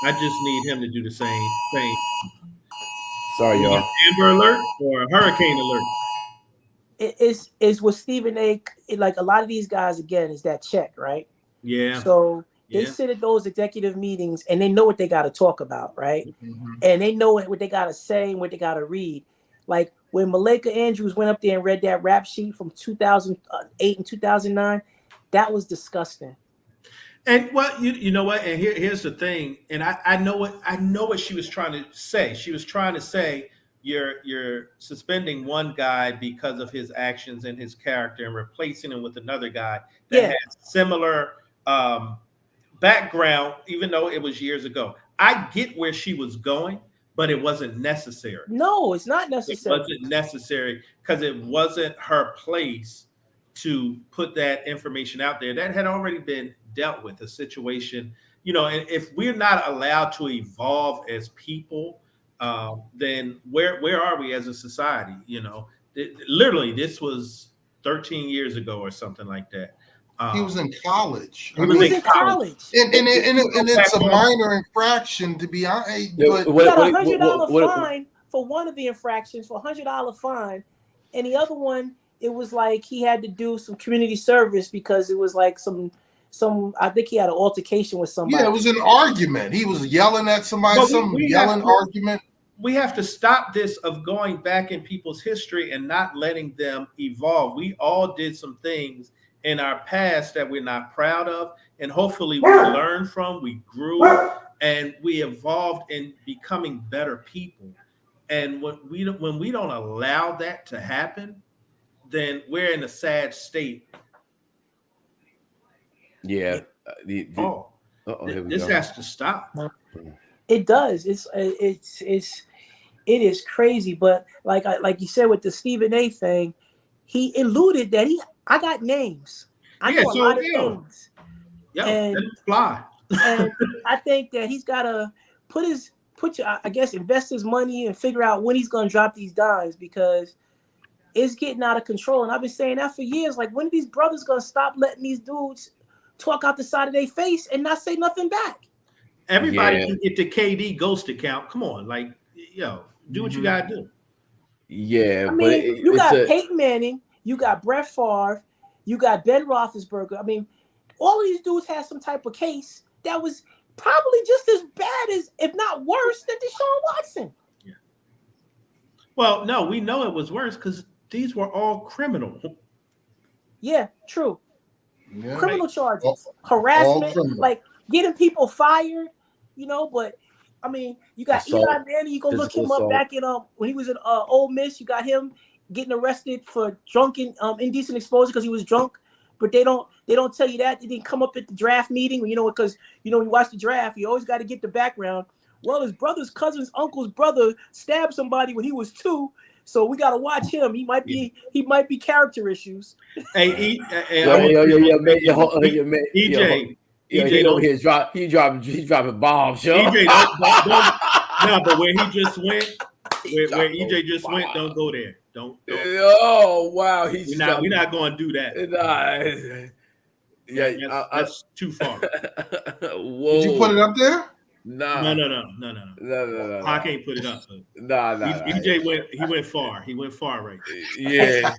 I just need him to do the same thing. Sorry, y'all. Amber alert or hurricane alert. It's with Stephen A. Like a lot of these guys again is that check, right? Yeah. So they sit at those executive meetings and they know what they got to talk about, right? Mm-hmm. And they know what they got to say and what they got to read. Like when Malika Andrews went up there and read that rap sheet from 2008 and 2009, that was disgusting. And well, you know what? And here's the thing. And I know what she was trying to say. She was trying to say you're suspending one guy because of his actions and his character and replacing him with another guy that has similar background, even though it was years ago. I get where she was going, but it wasn't necessary. No, it's not necessary. It wasn't necessary because it wasn't her place to put that information out there. That had already been dealt with, a situation, and if we're not allowed to evolve as people, then where are we as a society? Literally, this was 13 years ago or something like that. He was in college. He was in college. And it's a minor infraction, to be honest. But he got a $100 fine for one of the infractions, for $100 fine, and the other one, it was like he had to do some community service because it was like some. I think he had an altercation with somebody. Yeah, it was an argument. He was yelling at somebody. Argument. We have to stop this of going back in people's history and not letting them evolve. We all did some things in our past that we're not proud of, and hopefully we learned from, we grew, and we evolved in becoming better people. And when we don't allow that to happen, then we're in a sad state. Yeah. This has to stop. It does. It is crazy. But like you said with the Stephen A. thing, he alluded that I got names. I know a lot of names. Yeah, and let him fly. And I think that he's got to invest his money and figure out when he's going to drop these dimes because it's getting out of control. And I've been saying that for years. Like, when are these brothers going to stop letting these dudes talk out the side of their face and not say nothing back? Everybody can get the KD ghost account. Come on, do what you gotta do. Yeah, I mean, you got Peyton Manning, you got Brett Favre, you got Ben Roethlisberger. I mean, all of these dudes had some type of case that was probably just as bad as, if not worse, than Deshaun Watson. Yeah. Well, no, we know it was worse because these were all criminal. Yeah, true. Yeah. Criminal charges, All harassment, criminal. like getting people fired, but I mean, you got Assault, Eli Manning, you go look physical him up assault. back in when he was in Ole Miss, you got him getting arrested for drunken indecent exposure because he was drunk. But they don't tell you that. They didn't come up at the draft meeting, because when you watch the draft, you always got to get the background. Well, his brother's cousin's uncle's brother stabbed somebody when he was 2. So we gotta watch him. He might be character issues. Hey, EJ, he dropping bombs, yo. EJ, no, but where he just went, where EJ just went, don't go there. Don't. Oh wow, we're not going to do that. Yeah, that's too far. Whoa. Did you put it up there? Nah. No. I can't put it up. Nah. EJ went far. He went far right there. Yeah.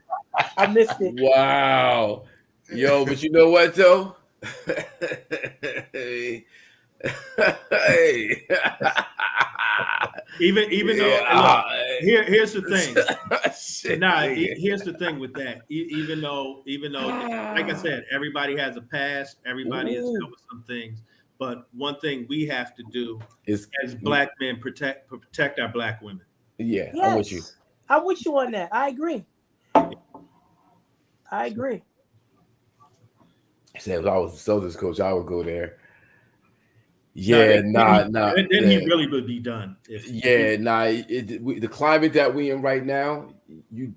I missed it. Wow. Yo, but you know what though? Hey. Even though here's the thing. Shit, here's the thing with that. Even though, like I said, everybody has a past. Everybody has covered some things. But one thing we have to do is, as black men, protect our black women. Yeah, yes, I'm with you. I'm with you on that. I agree. I said if I was a Celtics coach, I would go there. Yeah, nah. Then he really would be done. The climate that we in right now, you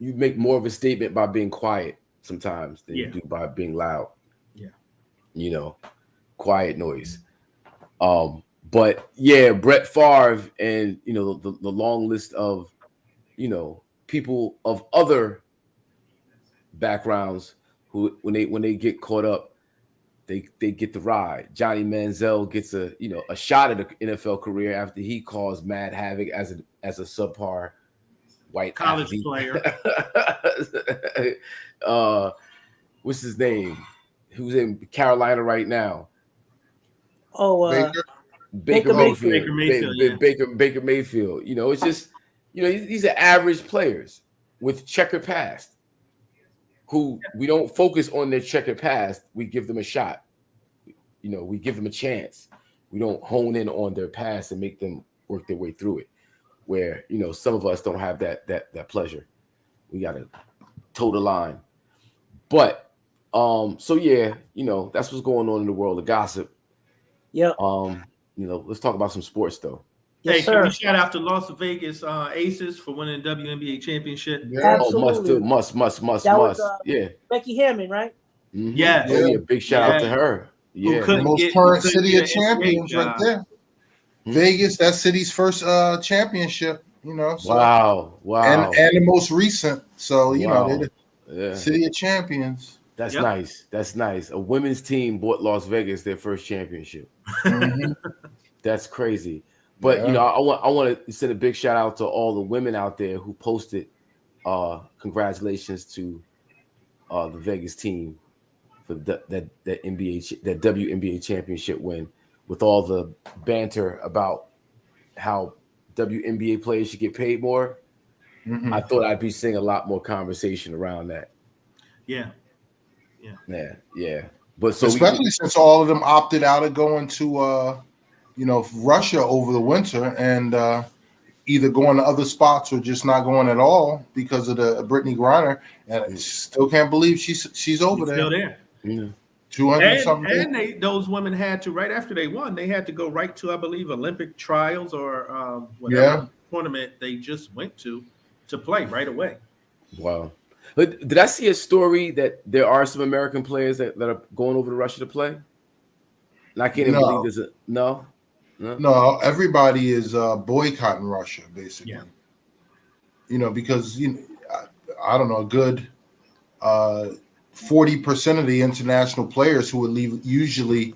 make more of a statement by being quiet sometimes than you do by being loud. Yeah. Quiet noise. But yeah, Brett Favre and the long list of people of other backgrounds who when they get caught up, they get the ride. Johnny Manziel gets a shot at an NFL career after he caused mad havoc as a subpar white college athlete. player. What's his name? Who's in Carolina right now? Baker Mayfield. Baker Mayfield. It's just these are average players with checkered past who we don't focus on their checkered past. We give them a shot. We give them a chance. We don't hone in on their past and make them work their way through it. Where some of us don't have that pleasure. We got to toe the line. But so yeah, that's what's going on in the world of gossip. Yeah. Let's talk about some sports though. Yes, can we shout out to Las Vegas Aces for winning the WNBA championship? Yeah. Absolutely. Must. That was, yeah. Becky Hammond, right? Mm-hmm. Yeah. Oh, yeah. Big shout out to her. Yeah. The most current city of champions right there. Mm-hmm. Vegas, that city's first championship. So, wow. And the most recent. So they're the city of champions. That's nice. That's nice. A women's team bought Las Vegas their first championship. Mm-hmm. That's crazy. But I want to send a big shout out to all the women out there who posted congratulations to the Vegas team for that WNBA championship win, with all the banter about how WNBA players should get paid more. Mm-hmm. I thought I'd be seeing a lot more conversation around that. Yeah. But especially since all of them opted out of going to Russia over the winter and either going to other spots or just not going at all because of the Brittany Griner, and I still can't believe she's over there. Still there. Yeah. 200 something. And those women had to, right after they won, they had to go right to, I believe, Olympic trials or whatever tournament they just went to play right away. Wow. But did I see a story that there are some American players that are going over to Russia to play? And I can't even believe there's no. Everybody is boycotting Russia, basically. Yeah. Because I don't know, a good 40% of the international players who would usually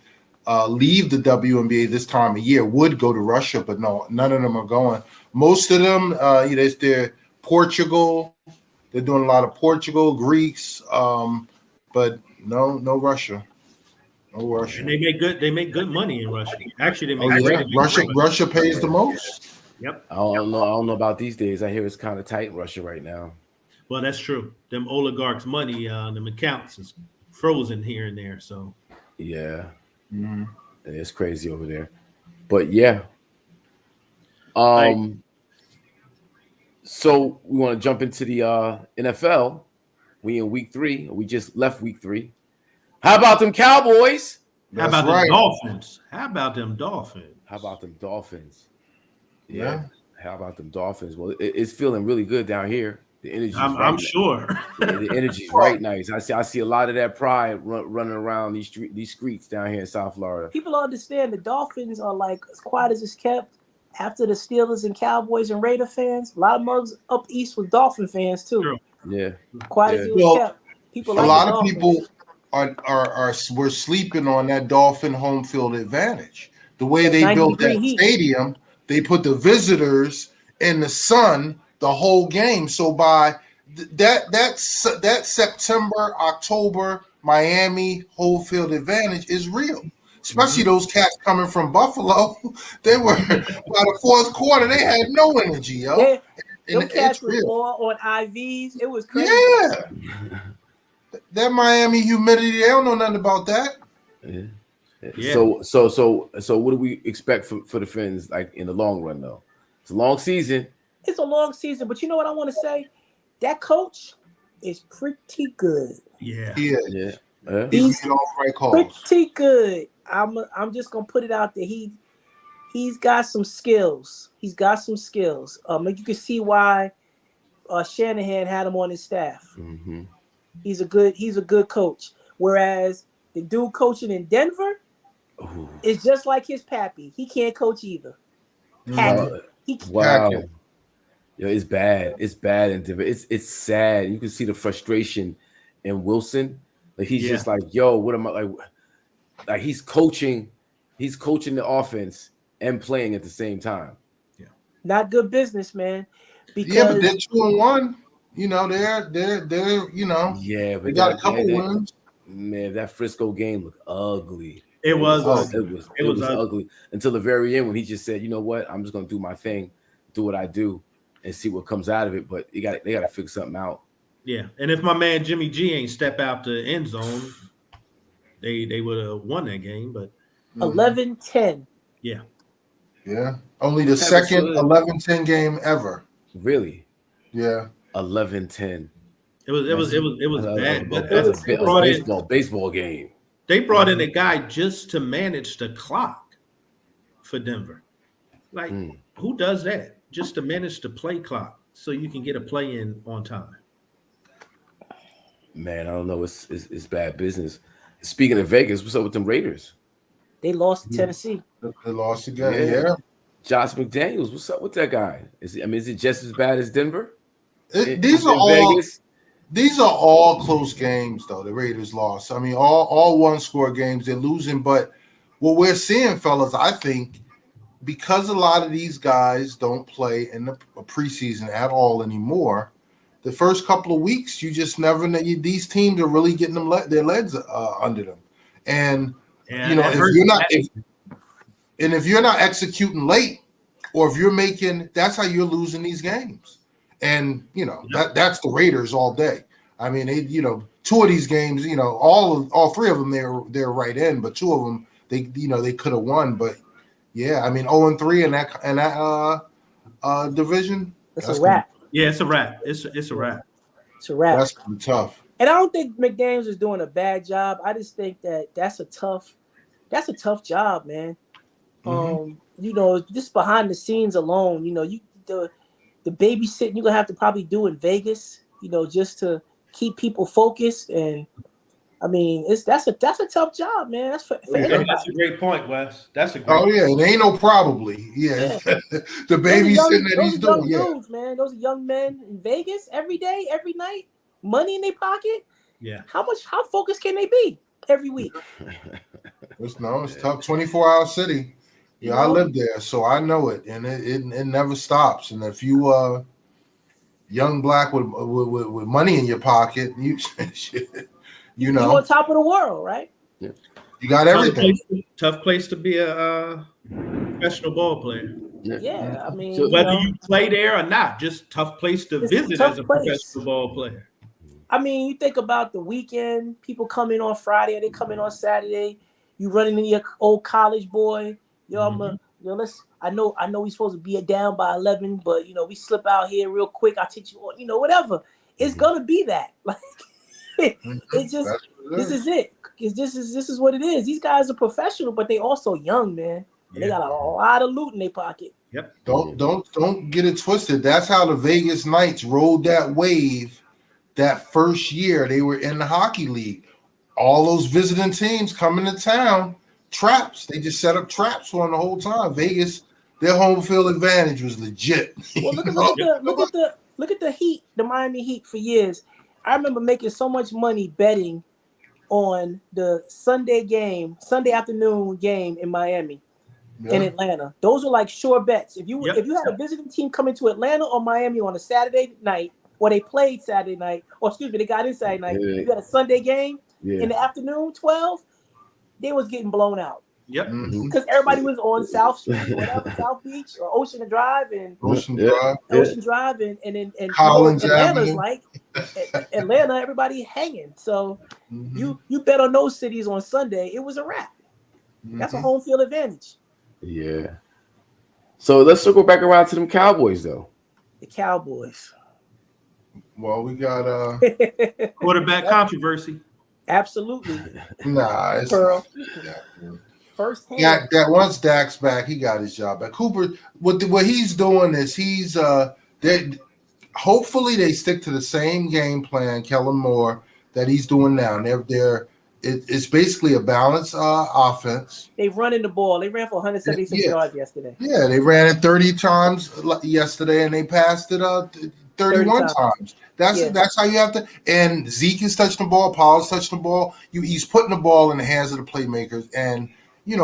leave the WNBA this time of year would go to Russia, but no, none of them are going. Most of them, they're Portugal. They're doing a lot of Portugal, Greeks, but no Russia. No Russia. And they make good money in Russia. Actually, they Oh make yeah, great money. Russia pays the most. Yep. I don't know about these days. I hear it's kind of tight in Russia right now. Well, that's true. Them oligarchs' money, them accounts is frozen here and there. So Yeah, Mhm. it's crazy over there. But yeah. So we want to jump into the NFL. We in week 3. We just left week 3. How about them Cowboys? how That's about right. them Dolphins? How about them Dolphins? How about them Dolphins? Yeah. How about them Dolphins? Well, it's feeling really good down here. The energy. I'm sure. The energy's right nice. I see a lot of that pride running around these streets down here in South Florida. People don't understand the Dolphins are like as quiet as it's kept. After the Steelers and Cowboys and Raider fans, a lot of mugs up east with Dolphin fans too. True. Yeah. Quiet as it was Well, kept. People a like lot the of Dolphins. people were sleeping on that Dolphin home field advantage. The way they 90 built that degree heat. stadium, they put the visitors in the sun the whole game. So by that September, October, Miami whole field advantage is real. Especially those cats coming from Buffalo. They were by the fourth quarter, they had no energy, yo. Them cats it's was real. more on IVs. It was crazy. Yeah. That Miami humidity, they don't know nothing about that. Yeah. So what do we expect for the Finns like in the long run though? It's a long season. It's a long season, but you know what I want to say? That coach is pretty good. Yeah. Yeah. Yeah. He's making all the right calls. Pretty good. I'm just gonna put it out there. He's got some skills. He's got some skills. You can see why Shanahan had him on his staff. Mm-hmm. He's a good coach. Whereas the dude coaching in Denver is just like his pappy. He can't coach either. Wow. Yo, it's bad. It's bad in Denver. It's sad. You can see the frustration in Wilson. Like he's just like, yo, what am I like? Like he's coaching the offense and playing at the same time. Yeah. Not good business, man. Because But they're 2-1. You know, they're you know, yeah, but they got a couple wins. Man, that Frisco game looked ugly. It was ugly until the very end when he just said, you know what, I'm just gonna do my thing, do what I do, and see what comes out of it. But they got to figure something out. Yeah, and if my man Jimmy G ain't step out the end zone, they would have won that game. But 11-10. Yeah. Only the second 11-10 game ever. Really? Yeah. It 11-10. was bad. But It was a baseball game. They brought in a guy just to manage the clock for Denver. Like, who does that? Just to manage the play clock so you can get a play in on time. Man, I don't know. It's bad business. Speaking of Vegas, what's up with them Raiders? They lost to Tennessee. They lost again. Yeah. Josh McDaniels, what's up with that guy? Is it just as bad as Denver? These are all close games, though. The Raiders lost. I mean, all one-score games. They're losing. But what we're seeing, fellas, I think, because a lot of these guys don't play in the preseason at all anymore, the first couple of weeks, you just never know. These teams are really getting their legs under them. And, you know, if you're not executing late, or if you're making, that's how you're losing these games. And, you know, that's the Raiders all day. I mean, two of these games, you know, all three of them, they're right in, but two of them, they could have won. But yeah, I mean, 0-3 in that division. That's a wrap. Yeah, it's a wrap. It's a wrap. It's a wrap. That's gonna be tough. And I don't think McDaniels is doing a bad job. I just think that's a tough job, man. You know, just behind the scenes alone, you know, the babysitting you're gonna have to probably do in Vegas, you know, just to keep people focused. And I mean, that's a tough job, man. That's for anybody. That's a great point, Wes. That's a great point. Yeah, it ain't no probably. Yeah. The babysitting that he's doing. Yeah. Dudes, man. Those are young men in Vegas every day, every night, money in their pocket. Yeah. How focused can they be every week? It's tough. 24-hour city. Yeah, I live there, so I know it, and it never stops. And if you young black with money in your pocket, you know, you're on top of the world, right? Yeah, You got everything. Tough place to be a professional ball player. Yeah, I mean, So Whether you play there or not, just tough place to It's a visit tough as a place. professional ball player. I mean, you think about the weekend, people come in on Friday, they come in on Saturday. You running into your old college boy. I know we supposed to be down by 11, but we slip out here real quick. I'll teach you, whatever. It's gonna be that. Like, it's just this is it. This is what it is. These guys are professional, but they also young, man. And they got a lot of loot in their pocket. Yep. Don't get it twisted. That's how the Vegas Knights rode that wave. That first year they were in the hockey league, all those visiting teams coming to town, traps. They just set up traps for them the whole time. Vegas, their home field advantage was legit. Well, look at the Heat, the Miami Heat for years. I remember making so much money betting on the Sunday afternoon game in Miami, in Atlanta. Those were like sure bets. If you had a visiting team coming to Atlanta or Miami on a Saturday night, or they played Saturday night, or excuse me, they got in Saturday night. You had a Sunday game in the afternoon, 12. They was getting blown out. Yep. Because everybody was on South Street, or whatever, South Beach, or Ocean Drive, and Collins Atlanta's Avenue. like Atlanta. Everybody hanging. So you bet on those cities on Sunday, it was a wrap. That's a home field advantage. Yeah. So let's circle back around to them Cowboys, though. The Cowboys. Well, we got quarterback controversy. Absolutely. Nah, it's Pearl. First hand. Yeah, that once Dak's back, he got his job back. Cooper, what he's doing is hopefully they stick to the same game plan, Kellen Moore, that he's doing now. It's basically a balanced offense. They running the ball. They ran for 176 yards yesterday. Yeah, they ran it 30 times yesterday, and they passed it 31 times. That's how you have to. And Zeke has touched the ball. Paul's touched the ball. He's putting the ball in the hands of the playmakers. And,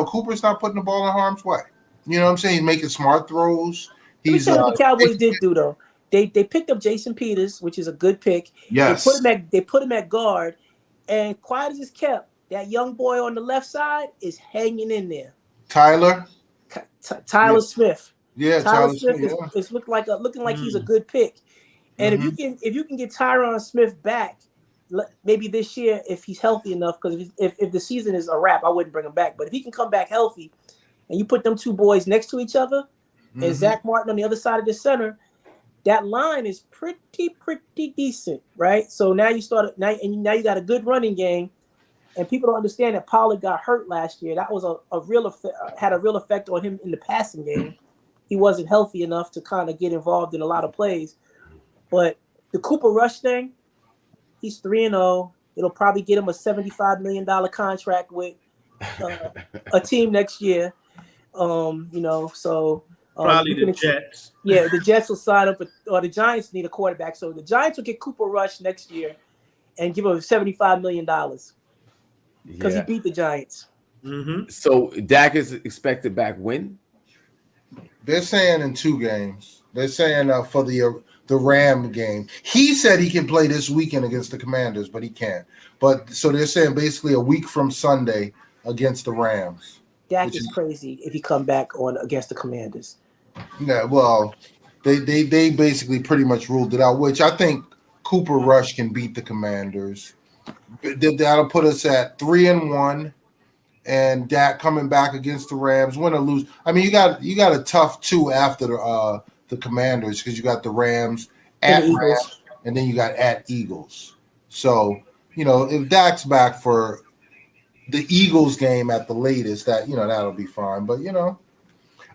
Cooper's not putting the ball in harm's way. You know what I'm saying? He's making smart throws. Let me tell you what the Cowboys did do, though. They picked up Jason Peters, which is a good pick. Yes. They put him at guard. And quiet as it's kept, that young boy on the left side is hanging in there. Tyler Smith. Yeah, Tyler Smith is looking like he's a good pick. And if you can get Tyron Smith back, maybe this year if he's healthy enough, because if the season is a wrap, I wouldn't bring him back. But if he can come back healthy, and you put them two boys next to each other, and Zach Martin on the other side of the center, that line is pretty decent, right? So now you got a good running game, and people don't understand that Pollard got hurt last year. That was had a real effect on him in the passing game. He wasn't healthy enough to kind of get involved in a lot of plays. But the Cooper Rush thing, he's 3-0. It'll probably get him a $75 million contract with a team next year. Probably the Jets. Yeah, the Jets will sign up, or the Giants need a quarterback. So the Giants will get Cooper Rush next year and give him $75 million because he beat the Giants. So Dak is expected back when? They're saying in 2 games. They're saying for the Ram game. He said he can play this weekend against the Commanders, but he can't. But so they're saying basically a week from Sunday against the Rams. Dak is crazy if he come back against the Commanders. Yeah, well, they basically pretty much ruled it out, which I think Cooper Rush can beat the Commanders. That'll put us at 3-1, and Dak coming back against the Rams, win or lose. I mean, you got a tough 2 after the Commanders, because you got the Rams at Rams, and then you got at Eagles. So, if Dak's back for the Eagles game at the latest, that'll be fine. But,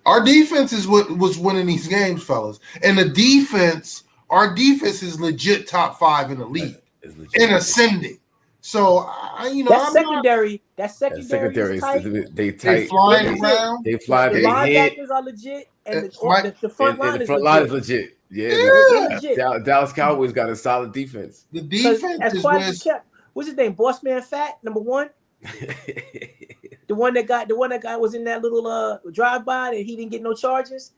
our defense is what was winning these games, fellas. And our defense is legit top 5 in the league and ascending. So, that secondary is tight. They tight. Flying around. They fly. The linebackers are legit, and the front line is legit. Yeah, Dallas Cowboys got a solid defense. The defense as quiet as kept. What's his name? Boss Man Fat, number 1. the one that guy was in that little drive by and he didn't get no charges.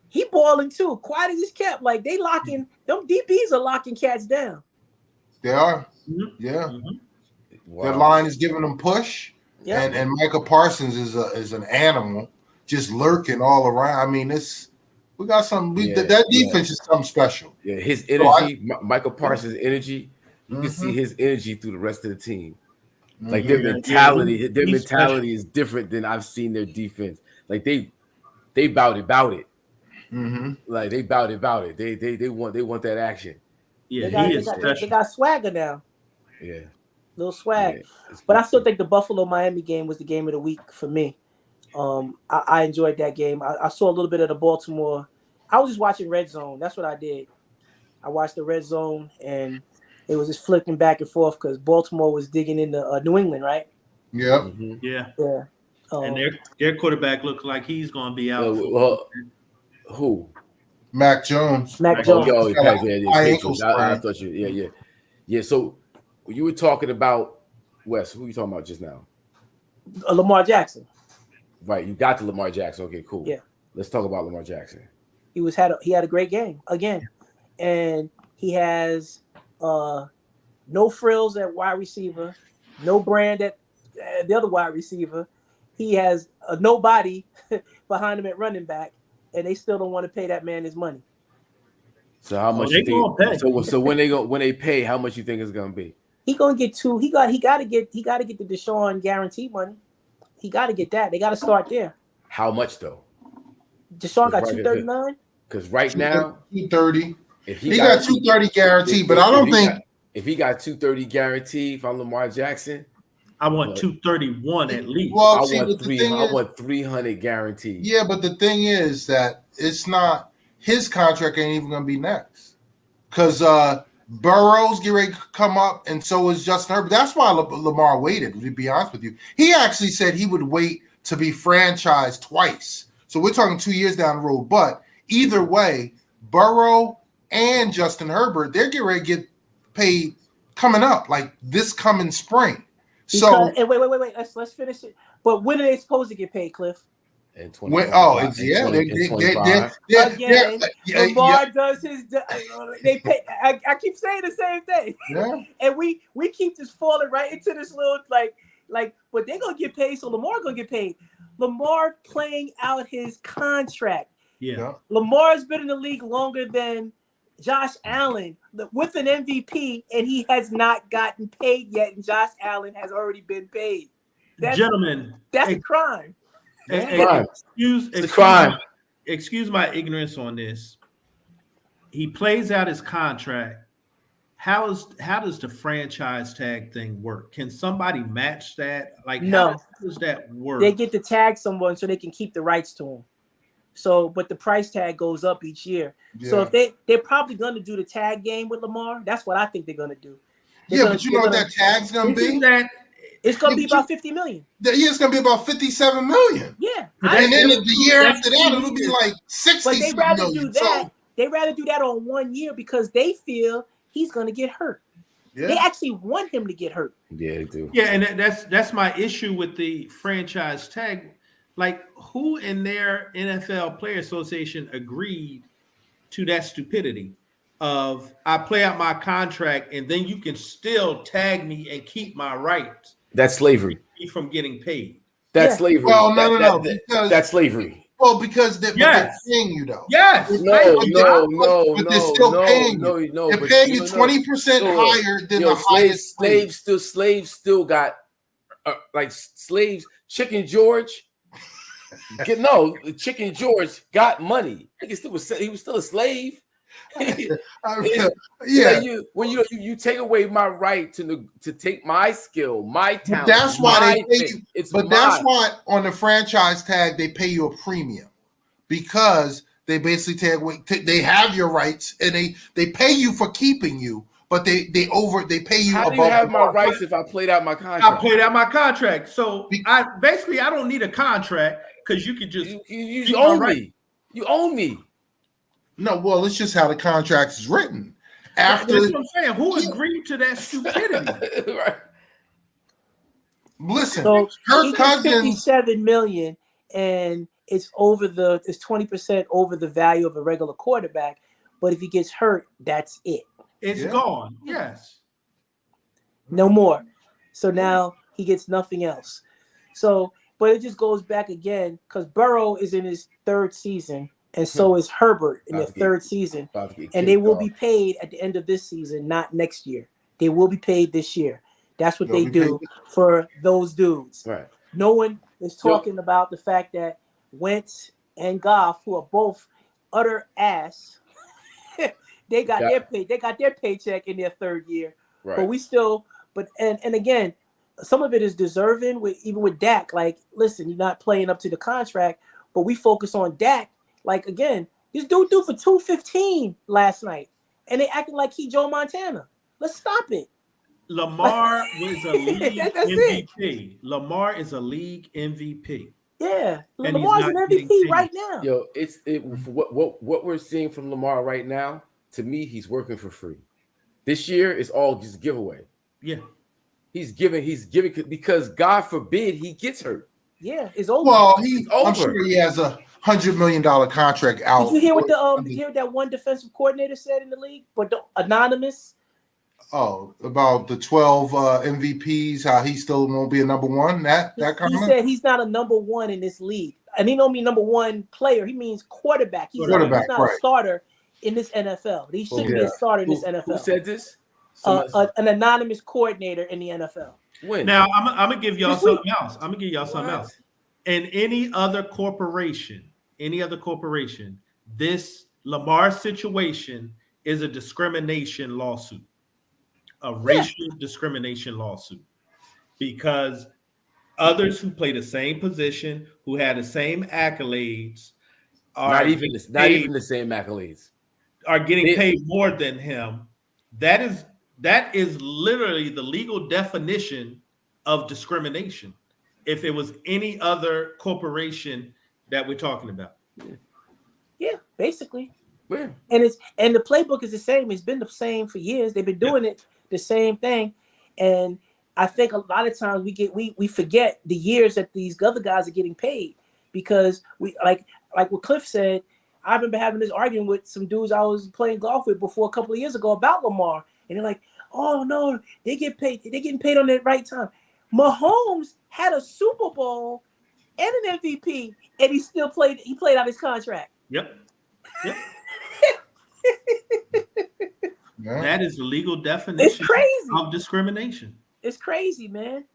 He balling too. Quiet as kept. Like they locking them DBs are locking cats down. They are. Yeah. Wow. Their line is giving them push. Yeah. And Michael Parsons is an animal, just lurking all around. I mean, we got something. That defense is something special. Yeah, his energy, Michael Parsons' energy, you can see his energy through the rest of the team. Like their mentality, he's special. is different than I've seen their defense. Like they bout it. Like they bout it. They want that action. Yeah, they got swagger now. Yeah. Little swag. Yeah, but I still think the Buffalo Miami game was the game of the week for me. I enjoyed that game. I saw a little bit of the Baltimore. I was just watching Red Zone. That's what I did. I watched the Red Zone, and it was just flipping back and forth because Baltimore was digging into New England, right? Yep. Mm-hmm. Yeah. And their quarterback looks like he's going to be out. Who? Mac Jones. Mac Jones. I thought you. Yeah. So you were talking about Wes. Who are you talking about just now? Lamar Jackson. Right. You got the Lamar Jackson. Okay, cool. Yeah. Let's talk about Lamar Jackson. He had a great game again, and he has no frills at wide receiver, no brand at the other wide receiver. He has a nobody behind him at running back, and they still don't want to pay that man his money. So how much you think? So when they pay, how much you think it's gonna be? He gonna get two. He got to get the Deshaun guarantee money. He got to get that. They got to start there. How much though? Deshaun got 239. Because right now 230. If he got 230 guaranteed, but I don't think if he got 230 guaranteed, if I'm Lamar Jackson, I want 231 at least. Well, I want 300 guaranteed. Yeah, but the thing is that it's not his contract ain't even gonna be next. Because Burrow's getting ready to come up, and so is Justin Herbert. That's why Lamar waited, to be honest with you. He actually said he would wait to be franchised twice. So we're talking 2 years down the road. But either way, Burrow and Justin Herbert, they're getting ready to get paid coming up, like this coming spring. So and wait. Let's finish it. But when are they supposed to get paid, Cliff? In 2025. Again, Lamar does his. They pay. I keep saying the same thing. Yeah. And we keep just falling right into this little like. But they're gonna get paid, so Lamar gonna get paid. Lamar playing out his contract. Yeah. Lamar's been in the league longer than Josh Allen with an MVP, and he has not gotten paid yet. And Josh Allen has already been paid. Gentlemen, that's a crime. Excuse my ignorance on this. He plays out his contract. How does the franchise tag thing work? Can somebody match that? Like, no. How does that work? They get to tag someone so they can keep the rights to him. So, but the price tag goes up each year. Yeah. So if they're probably going to do the tag game with Lamar, that's what I think they're going to do. But you know what that tag's going to be? It's going to be about $50 million. Yeah, it's going to be about $57 million. Yeah. And then the year after that, it'll be like $60 But they'd rather million. do that. They'd rather do that on 1 year because they feel he's going to get hurt. Yeah. They actually want him to get hurt. Yeah, they do. Yeah, and that's my issue with the franchise tag. Like, who in their NFL Player Association agreed to that stupidity of I play out my contract and then you can still tag me and keep my rights? That's slavery. From getting paid. That's slavery. Well, no. Because, that's slavery. Well, because they're paying you, though. Yes. No. But they're still paying you. No. They're paying you 20% higher than the highest. Slaves still got like slaves. Chicken George. Chicken George got money. He was still a slave. When you take away my right to take my skill, my talent. But that's why they pay you. That's why on the franchise tag they pay you a premium because they basically they have your rights and they pay you for keeping you, but they pay you. How do you have my rights if I played out my contract? I played out my contract, so I don't need a contract because you could just you own me. You own me. No, well, it's just how the contract is written. That's what I'm saying. Who agreed to that stupidity? Right. Listen, so Kirk Cousins $57 million, and it's 20% over the value of a regular quarterback. But if he gets hurt, that's it. It's gone. Yes. No more. So now he gets nothing else. So, but it just goes back again because Burrow is in his third season, and so is Herbert in their third season, and they will be paid at the end of this season, not next year. They will be paid this year. That's what they do for those dudes. Right. No one is talking about the fact that Wentz and Goff, who are both utter ass, they got their pay. They got their paycheck in their third year. Right. But we still, and again, some of it is deserving. Even with Dak, like, listen, you're not playing up to the contract, but we focus on Dak. Like, again, this dude threw for 215 last night, and they acting like he Joe Montana. Let's stop it. Lamar was a league MVP. It. Lamar is a league MVP. Yeah, Lamar's an MVP right now. Yo, what we're seeing from Lamar right now. To me, he's working for free. This year is all just giveaway. Yeah, he's giving because God forbid he gets hurt. Yeah, it's over. Well, I'm sure he has a $100 million contract out. Did you hear what did you hear what that one defensive coordinator said in the league? But anonymous. Oh, about the 12 MVPs, how he still won't be a number one. That kind of. He said he's not a number one in this league, and he don't mean number one player. He means quarterback. He's not a starter in this NFL. He shouldn't be a starter in this NFL. Who said this? An anonymous coordinator in the NFL. When? Now I'm gonna give y'all something else. I'm gonna give y'all something else. In any other corporation, this Lamar situation is a discrimination lawsuit. A racial discrimination lawsuit, because others who play the same position, who had the same accolades, not even the same accolades, are getting paid more than him. That is literally the legal definition of discrimination. If it was any other corporation that we're talking about, yeah, basically. Yeah. And the playbook is the same. It's been the same for years. They've been doing it. The same thing, and I think a lot of times we forget the years that these other guys are getting paid, because we like what Cliff said. I remember having this argument with some dudes I was playing golf with before a couple of years ago about Lamar, and they're like, "Oh no, they get paid. They're getting paid on the right time." Mahomes had a Super Bowl and an MVP, and he still played. He played out his contract. Yep. That is the legal definition of discrimination. It's crazy, man.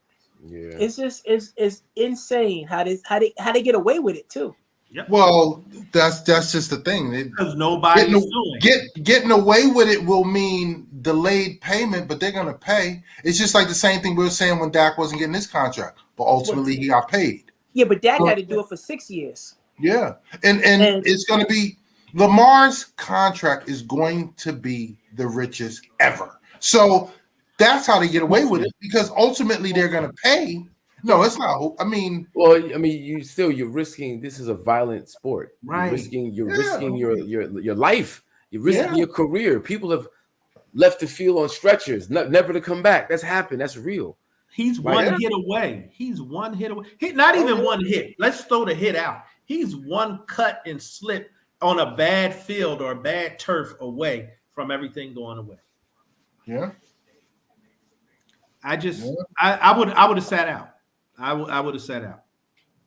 Yeah. It's just it's insane how they get away with it too. Yep. Well, that's just the thing. Because nobody's doing getting away with it will mean delayed payment, but they're gonna pay. It's just like the same thing we were saying when Dak wasn't getting his contract, but ultimately he got paid. Yeah, but Dak had to do it for 6 years. Yeah, and it's gonna be Lamar's contract is going to be the richest ever. So that's how they get away with it, because ultimately they're going to pay. No, it's not. I mean, you're risking. This is a violent sport. Right. You're risking your life. You're risking your career. People have left the field on stretchers, never to come back. That's happened. That's real. He's one hit away. He's one hit away. Not even one hit. Let's throw the hit out. He's one cut and slip on a bad field or a bad turf away from everything going away. Yeah. I would have sat out. I would have sat out.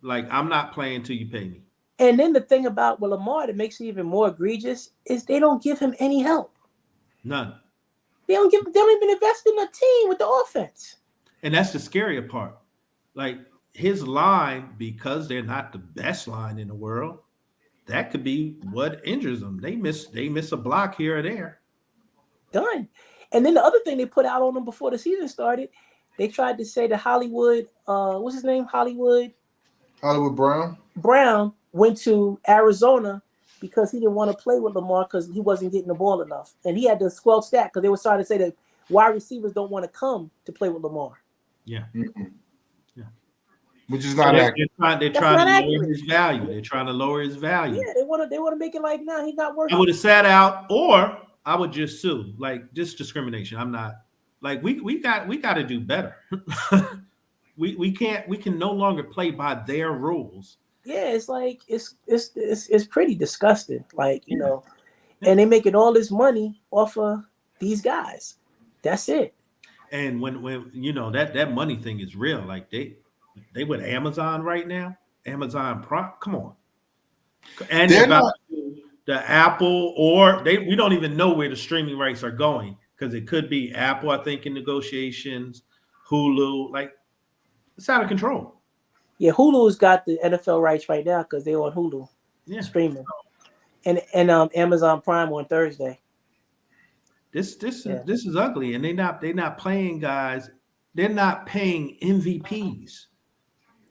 Like, I'm not playing till you pay me. And then the thing about Lamar that makes it even more egregious is they don't give him any help. None. They don't even invest in the team with the offense. And that's the scarier part. Like, his line, because they're not the best line in the world, that could be what injures them. They miss a block here or there. Done. And then the other thing they put out on them before the season started, they tried to say that Hollywood, what's his name? Hollywood Brown went to Arizona because he didn't want to play with Lamar because he wasn't getting the ball enough. And he had to squelch that because they were trying to say that wide receivers don't want to come to play with Lamar. Yeah. Mm-hmm. Which is not accurate. They're trying to lower his value. They're trying to lower his value. Yeah, they want to make it like now he's not working. I would have sat out, or I would just sue. Like, just discrimination. I'm not like we got to do better. we can no longer play by their rules. Yeah, it's like it's pretty disgusting. Like, you know, and they making all this money off of these guys. That's it. And when you know that money thing is real, like They with Amazon right now. Amazon Prime. Come on. And They're they're about not. to do the Apple, or we don't even know where the streaming rights are going, because it could be Apple, I think, in negotiations, Hulu. Like, it's out of control. Yeah, Hulu's got the NFL rights right now because they're on Hulu Yeah. streaming, and Amazon Prime on Thursday. This is ugly, and they're not playing guys. They're not paying MVPs.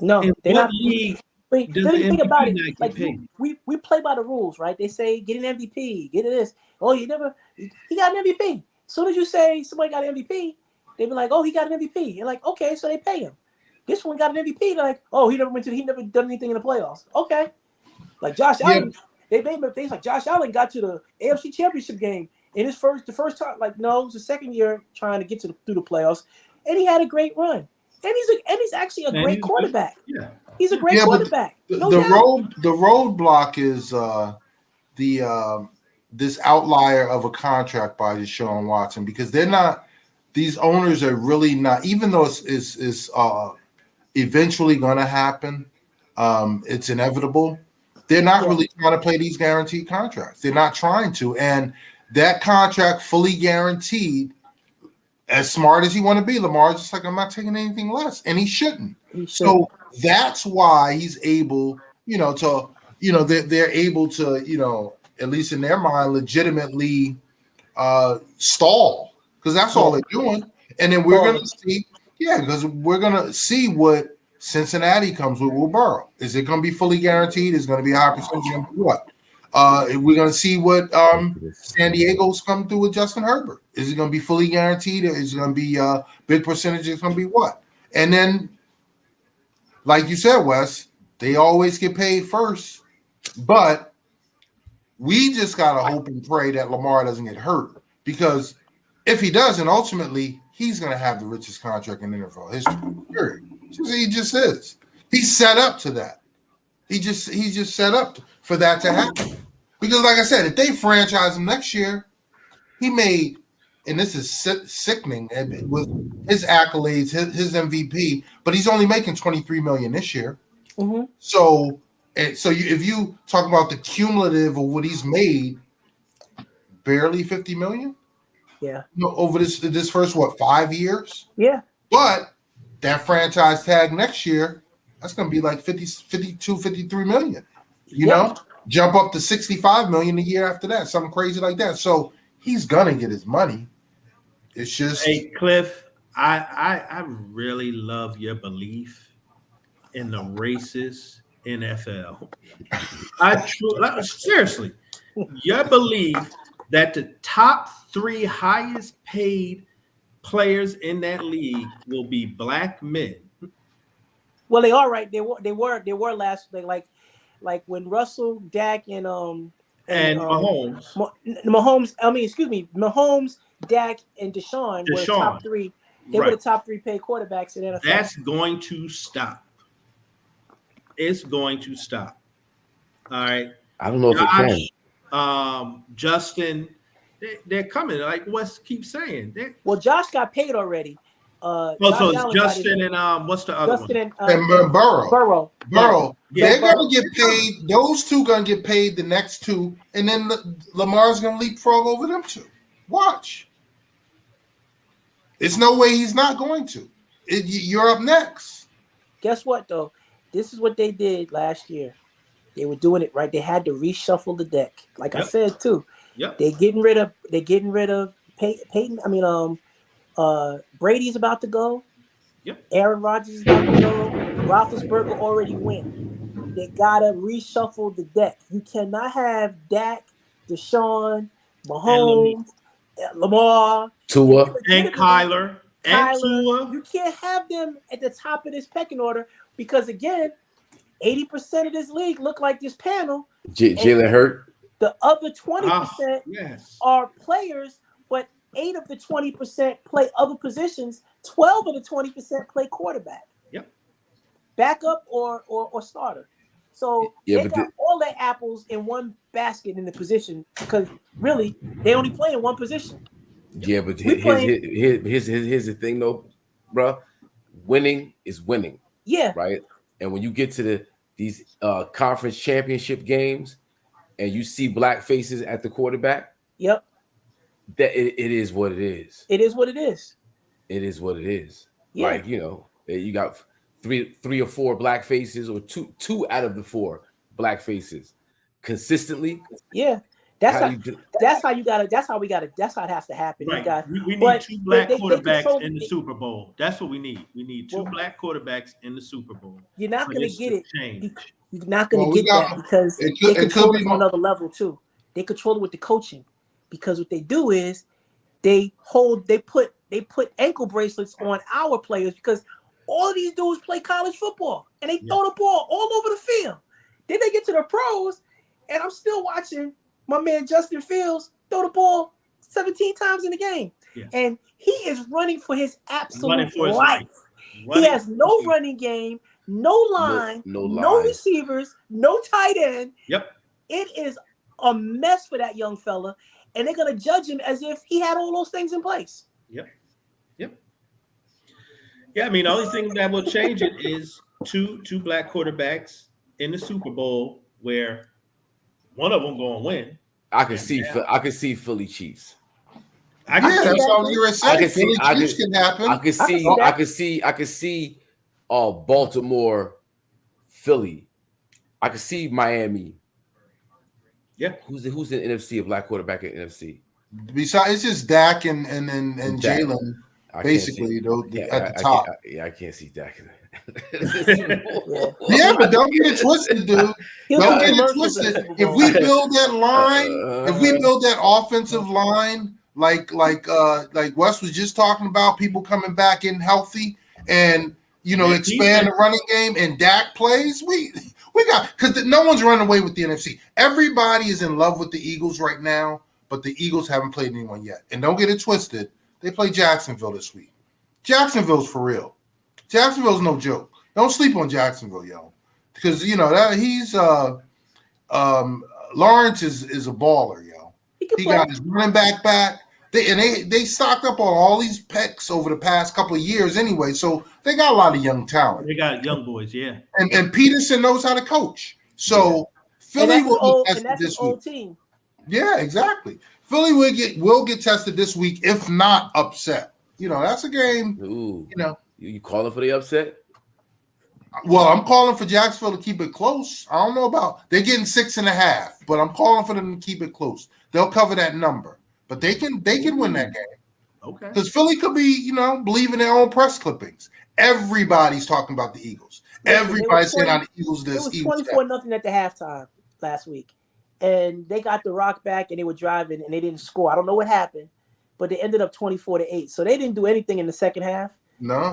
No, In they're what not. league Wait, does don't the even think MVP about it. not get Like paid? we play by the rules, right? They say get an MVP, get this. Oh, he got an MVP. As soon as you say somebody got an MVP, they be like, oh, he got an MVP. You're like, okay, so they pay him. This one got an MVP. They're like, oh, he never done anything in the playoffs. Okay, like Josh Yeah. Allen, they made things like Josh Allen got to the AFC Championship game in the first time. Like no, it was the second year trying to get through the playoffs, and he had a great run. And he's actually a great quarterback. Yeah. He's a great Yeah, but quarterback. the No doubt. roadblock is this outlier of a contract by Deshaun Watson, because they're not. These owners are really not. Even though it's eventually going to happen, it's inevitable. They're not really trying to play these guaranteed contracts. They're not trying to, and that contract fully guaranteed. As smart as you want to be, Lamar's just like, I'm not taking anything less, and he shouldn't. So that's why he's able, they're able to, at least in their mind, legitimately stall, because that's all they're doing. And then we're going to see, because we're going to see what Cincinnati comes with Will Burrow. Is it going to be fully guaranteed? Is it going to be a high percentage? What? We're going to see what San Diego's come through with Justin Herbert. Is it going to be fully guaranteed? Is it going to be a big percentage? It's going to be what? And then, like you said, Wes, they always get paid first. But we just got to hope and pray that Lamar doesn't get hurt. Because if he doesn't, ultimately, he's going to have the richest contract in NFL history. Period. He just is. He's set up to that. He's just set up for that to happen. Because, like I said, if they franchise him next year, he made, and this is sickening with his accolades, his MVP, but he's only making $23 million this year. Mm-hmm. So if you talk about the cumulative of what he's made, barely $50 million. Yeah. Over this first 5 years. Yeah. But that franchise tag next year, that's going to be like 52, 53 million. You know, jump up to 65 million a year after that, something crazy like that. So he's gonna get his money. It's just, hey, Cliff, I really love your belief in the racist NFL. Seriously, your belief that the top 3 highest paid players in that league will be black men. Well, they are right. They were last. Like when Russell, Dak, and Mahomes. Mahomes, Dak, and Deshaun were the top 3. They were the top 3 paid quarterbacks in NFL. That's going to stop. It's going to stop. All right. I don't know if it can. Justin, they're coming. Like Wes keeps saying. Well, Josh got paid already. So it's Justin and what's the other Justin one? And Burrow. Yeah, they're going to get paid. Those two going to get paid the next 2, and then Lamar's going to leapfrog over them 2. Watch. It's no way he's not going to. You're up next. Guess what, though? This is what they did last year. They were doing it right. They had to reshuffle the deck. Like I said, too. Yep. They're getting rid of Peyton. Brady's about to go. Yep. Aaron Rodgers is about to go. Roethlisberger already went. They gotta reshuffle the deck. You cannot have Dak, Deshaun, Mahomes, Lamar, Tua, and Kyler, and Tua. You can't have them at the top of this pecking order because again, 80% of this league look like this panel. Jalen Hurt. The other 20% are players, but 8 of the 20% play other positions. 12 of the 20% play quarterback. Yep. Backup or starter. So they got all their apples in one basket in the position because really they only play in one position. Yeah, but here's the thing though, bro. Winning is winning. Yeah. right? And when you get to these conference championship games and you see black faces at the quarterback, Yep. that it is what it is. It is what it is. It is what it is. Yeah. Like, you got three or four black faces, or two out of the four black faces consistently. Yeah. That's how we gotta. That's how it has to happen. Right. We need two black quarterbacks in the Super Bowl. That's what we need. We need two black quarterbacks in the Super Bowl. You're not going to get it. Change. You're not going to get that because they control it on another level too. They control it with the coaching, because what they do is they put ankle bracelets on our players, because all of these dudes play college football and they throw the ball all over the field. Then they get to the pros, and I'm still watching my man Justin Fields throw the ball 17 times in the game. Yeah. And he is running for his absolute life. He has no running game, no line, no receivers, no tight end. Yep. It is a mess for that young fella, and they're going to judge him as if he had all those things in place. Yep. Yeah, I mean, the only thing that will change it is two black quarterbacks in the Super Bowl, where one of them going to win. I can see Philly Chiefs. That's all you were saying. Philly Chiefs can happen. I can see Baltimore, Philly. I can see Miami. Yeah. Who's in NFC, a black quarterback in NFC? Besides, it's just Dak and Jalen, basically, at the top. I can't see Dak. Yeah, but don't get it twisted, dude. Don't get it twisted. If we build that line, if we build that offensive line, like Wes was just talking about, people coming back in healthy, and expand the running game, and Dak plays, we got, because no one's running away with the NFC. Everybody is in love with the Eagles right now, but the Eagles haven't played anyone yet. And don't get it twisted, they play Jacksonville this week. Jacksonville's for real. Jacksonville's no joke. Don't sleep on Jacksonville, yo, because that he's Lawrence is a baller, yo. He got his running back. They stocked up on all these picks over the past couple of years anyway, so they got a lot of young talent. They got young boys, yeah. And Peterson knows how to coach. So Philly will get tested this week. Team. Yeah, exactly. Philly will get tested this week, if not upset. That's a game. Ooh. You calling for the upset? Well, I'm calling for Jacksonville to keep it close. I don't know about, they're getting 6.5, but I'm calling for them to keep it close. They'll cover that number, but they can win that game. Okay. Because Philly could be, believing their own press clippings. Everybody's talking about the Eagles. Everybody's saying how the Eagles this. It was 24-0 at the halftime last week, and they got the rock back, and they were driving, and they didn't score. I don't know what happened, but they ended up 24-8. So they didn't do anything in the second half. No,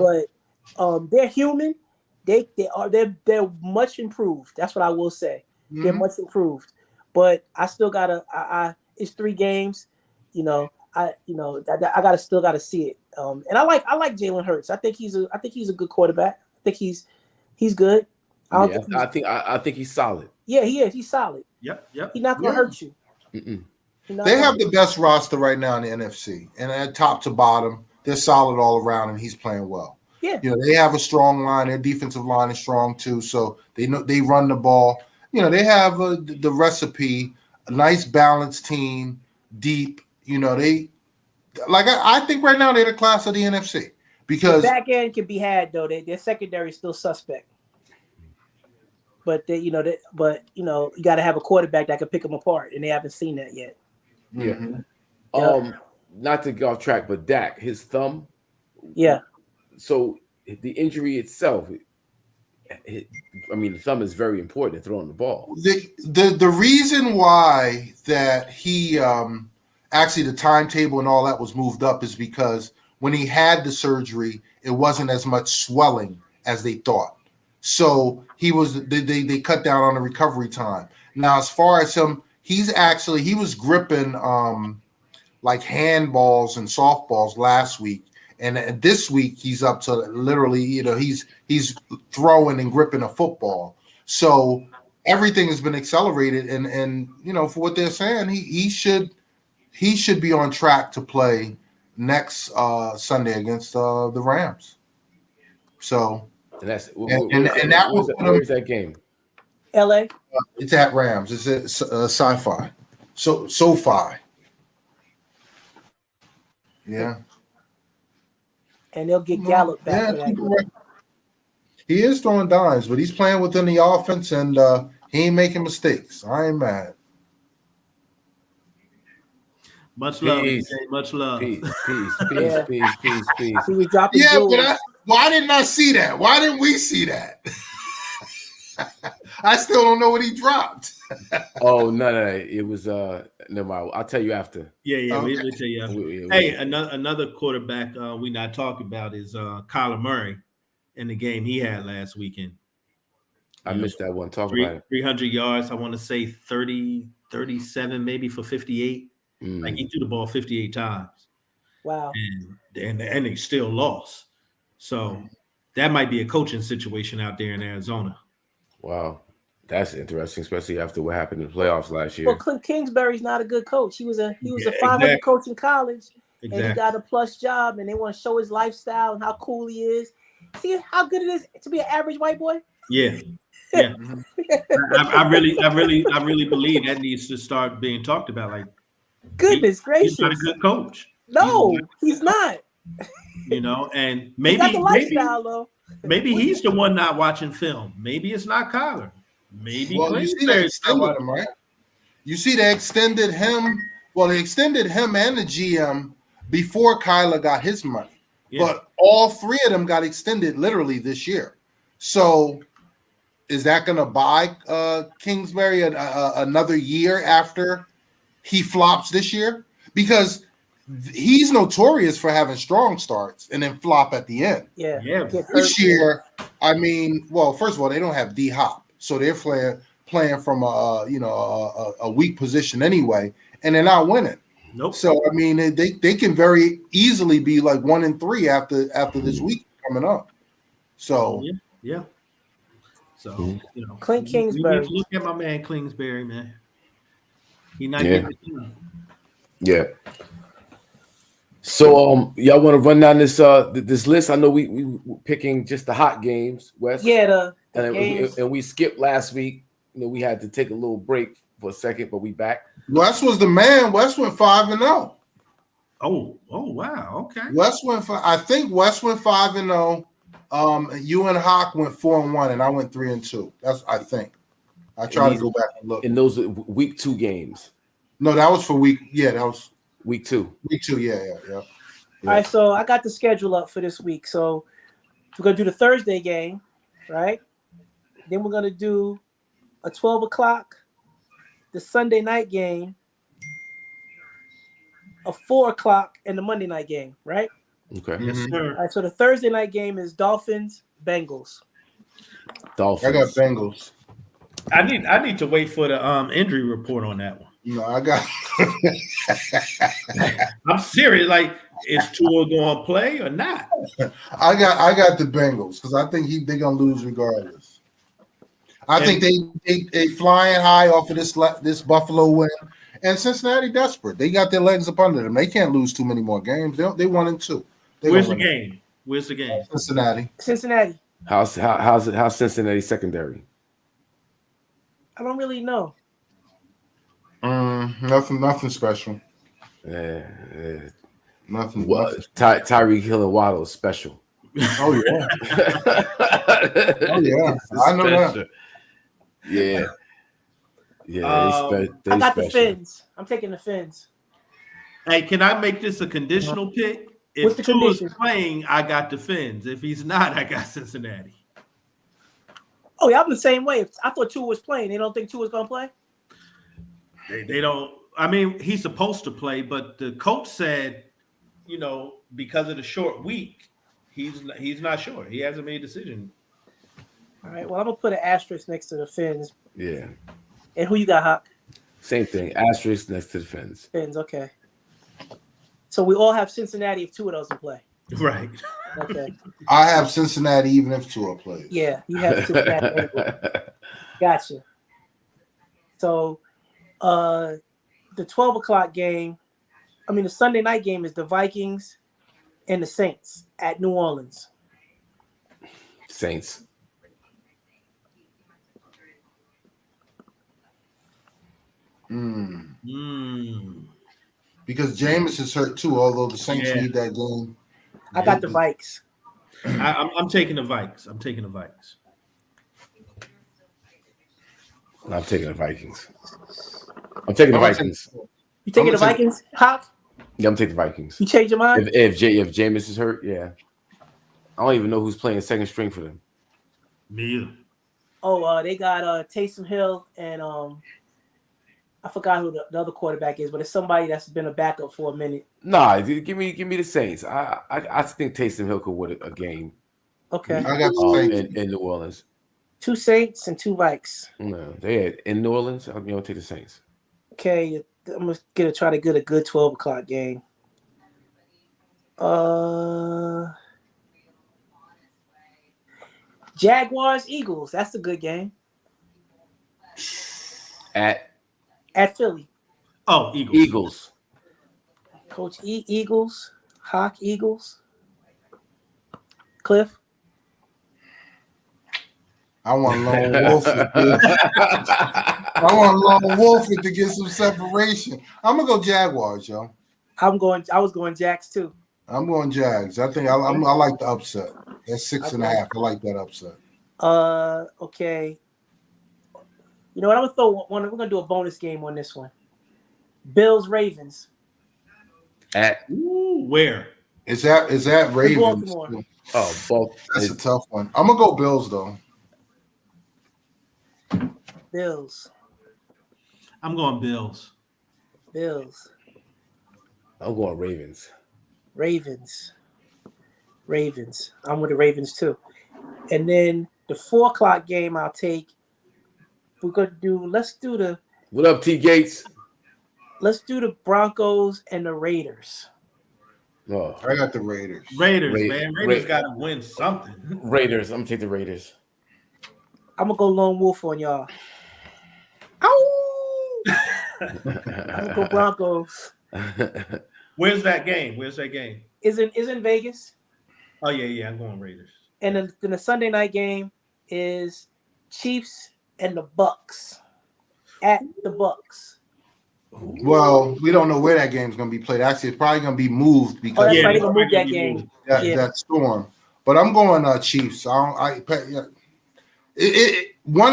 but they're human. They're much improved. That's what I will say. Mm-hmm. They're much improved. But I still gotta. It's 3 games. I still gotta see it. And I like Jalen Hurts. I think he's a good quarterback. I think he's good. I think he's solid. Yeah, he is. He's solid. Yep. He's not gonna hurt you. They have the best roster right now in the NFC, and at top to bottom, they're solid all around, and he's playing well. Yeah, they have a strong line. Their defensive line is strong too, so they run the ball. They have the recipe, a nice balanced team, deep. I think right now they're the class of the NFC, because the back end can be had though. Their secondary is still suspect. But you got to have a quarterback that can pick them apart, and they haven't seen that yet. Yeah. Mm-hmm. Not to go off track, but Dak, his thumb. Yeah. So the injury itself, the thumb is very important in throwing the ball. The reason why that he actually the timetable and all that was moved up is because when he had the surgery, it wasn't as much swelling as they thought. So they cut down on the recovery time. Now, as far as him, he was gripping like handballs and softballs last week, and this week he's up to literally, he's throwing and gripping a football. So everything has been accelerated, and for what they're saying, he should be on track to play next Sunday against the Rams. So. And that's and that will put where's that game? LA. It's at Rams. It's at Sci-Fi. SoFi. Yeah. And they'll get Gallup back Yeah, for that. right. He is throwing dimes, but he's playing within the offense, and he ain't making mistakes. I ain't mad. Much love. Peace. Much love. Peace. Yeah. Peace. He was dropping Yeah, jewels. but why didn't I see that? Why didn't we see that? I still don't know what he dropped. Oh no. It was never mind. I'll tell you after. Yeah. Okay. We'll tell you. Hey, another quarterback we not talking about is Kyler Murray in the game he had last weekend. I missed that one. Talk about it. 300 yards. I want to say 37 maybe for 58. Like he threw the ball 58 times. Wow. And they still lost. So that might be a coaching situation out there in Arizona. Wow. That's interesting, especially after what happened in the playoffs last year. Well, Clint Kingsbury's not a good coach. He was a 500 coach in college, and he got a plus job, and they want to show his lifestyle and how cool he is. See how good it is to be an average white boy? Yeah. I really believe that needs to start being talked about. Like, goodness gracious, he's not a good coach. No, he's not. And he got the lifestyle though. Maybe he's the one not watching film. Maybe it's not Kyler. Maybe you see they extended him, right? You see they extended him. Well, they extended him and the GM before Kyler got his money. Yeah. But all three of them got extended literally this year. So is that going to buy Kingsbury another year after he flops this year? Because he's notorious for having strong starts and then flop at the end. Yeah. This year, I mean, well, first of all, they don't have D-Hop, so they're playing from a weak position anyway, and they're not winning. Nope. So I mean, they can very easily be like 1-3 after this week coming up. So yeah. So Clint Kingsbury. Look at my man Kingsbury, man. He not getting it done. Yeah. So y'all want to run down this list? I know we picking just the hot games, Wes. Yeah, and we skipped last week. We had to take a little break for a second, but we back. Wes was the man. Wes went 5-0. Oh wow, okay. I think Wes went 5-0. You and Hawk went 4-1, and I went 3-2. I think. I tried to go back and look. And those are week 2 games. No, that was for week. Yeah, that was week 2. Week 2. Yeah. All right, so I got the schedule up for this week. So we're gonna do the Thursday game, right? Then we're gonna do a 12 o'clock, the Sunday night game, a 4 o'clock, and the Monday night game, right? Okay. Yes, sir. All right, so the Thursday night game is Dolphins, Bengals. I got Bengals. I need to wait for the injury report on that one. No, I got. I'm serious. Like, is Tua going to play or not? I got the Bengals because I think they're gonna lose regardless. I think they flying high off of this Buffalo win, and Cincinnati desperate. They got their legs up under them. They can't lose too many more games. They 1-2. Where's the game? Where's the game? Cincinnati. How's Cincinnati secondary? I don't really know. Nothing special. Nothing. Tyreek Hill and Waddle is special. Oh yeah. I know that. Yeah. I got the Fins. I'm taking the Fins. Hey, can I make this a conditional pick? If Tua's playing, I got the Fins. If he's not, I got Cincinnati. Oh, yeah, I'm the same way. I thought Tua was playing. They don't think Tua's going to play? They don't. I mean, he's supposed to play, but the coach said, because of the short week, he's not sure. He hasn't made a decision. All right. Well, I'm going to put an asterisk next to the Fins. Yeah. And who you got, Hawk? Same thing. Asterisk next to the Fins. Fins, okay. So we all have Cincinnati if Tua doesn't play. Right. Okay. I have Cincinnati even if Tua plays. Yeah, you have Cincinnati anyway. Gotcha. So the 12 o'clock game, the Sunday night game is the Vikings and the Saints at New Orleans. Saints. Because Jameis is hurt too, although the Saints Yeah. need that game. I got the Vikes. I'm taking the Vikes. I'm taking the Vikes. I'm taking the Vikings. I'm taking the Vikings. You taking the Vikings, Hawk? Yeah, I'm taking the Vikings. You change your mind? If Jameis is hurt, yeah. I don't even know who's playing second string for them. Me either. Oh, they got Taysom Hill and I forgot who the other quarterback is, but it's somebody that's been a backup for a minute. Nah, give me the Saints. I think Taysom Hill could win a game. Okay. I got the Saints in New Orleans. 2 Saints and 2 Vikes. No, they had in New Orleans. I'm gonna take the Saints. Okay, I'm gonna try to get a good 12 o'clock game. Jaguars, Eagles. That's a good game. At Philly. Oh, Eagles. Eagles. Coach E, Eagles. Hawk, Eagles. Cliff. I want Lone Wolford. I want Lone Wolford to get some separation. I'm gonna go Jaguars, yo. I was going Jacks too. I'm going Jags. I think I like the upset. That's 6.5. I like that upset. Okay. You know what? I'm gonna throw one. We're gonna do a bonus game on this one. Bills, Ravens. Where? Is that Ravens? Baltimore. Oh, that's a tough one. I'm gonna go Bills though. Bills. I'm going Bills. Bills. I'm going Ravens. Ravens. I'm with the Ravens too. And then the 4 o'clock game I'll take. Let's do the What up, T Gates? Let's do the Broncos and the Raiders. Oh, I got the Raiders. Raiders got to win something. Raiders. I'm gonna take the Raiders. I'm gonna go lone wolf on y'all. Ow! I'm gonna go Broncos. Where's that game? Is in Vegas. Oh yeah. I'm going Raiders. And then the Sunday night game is Chiefs and the Bucks at the Bucks. Well, we don't know where that game's going to be played. Actually, it's probably going to be moved because they're going to move that game. That storm. But I'm going Chiefs. One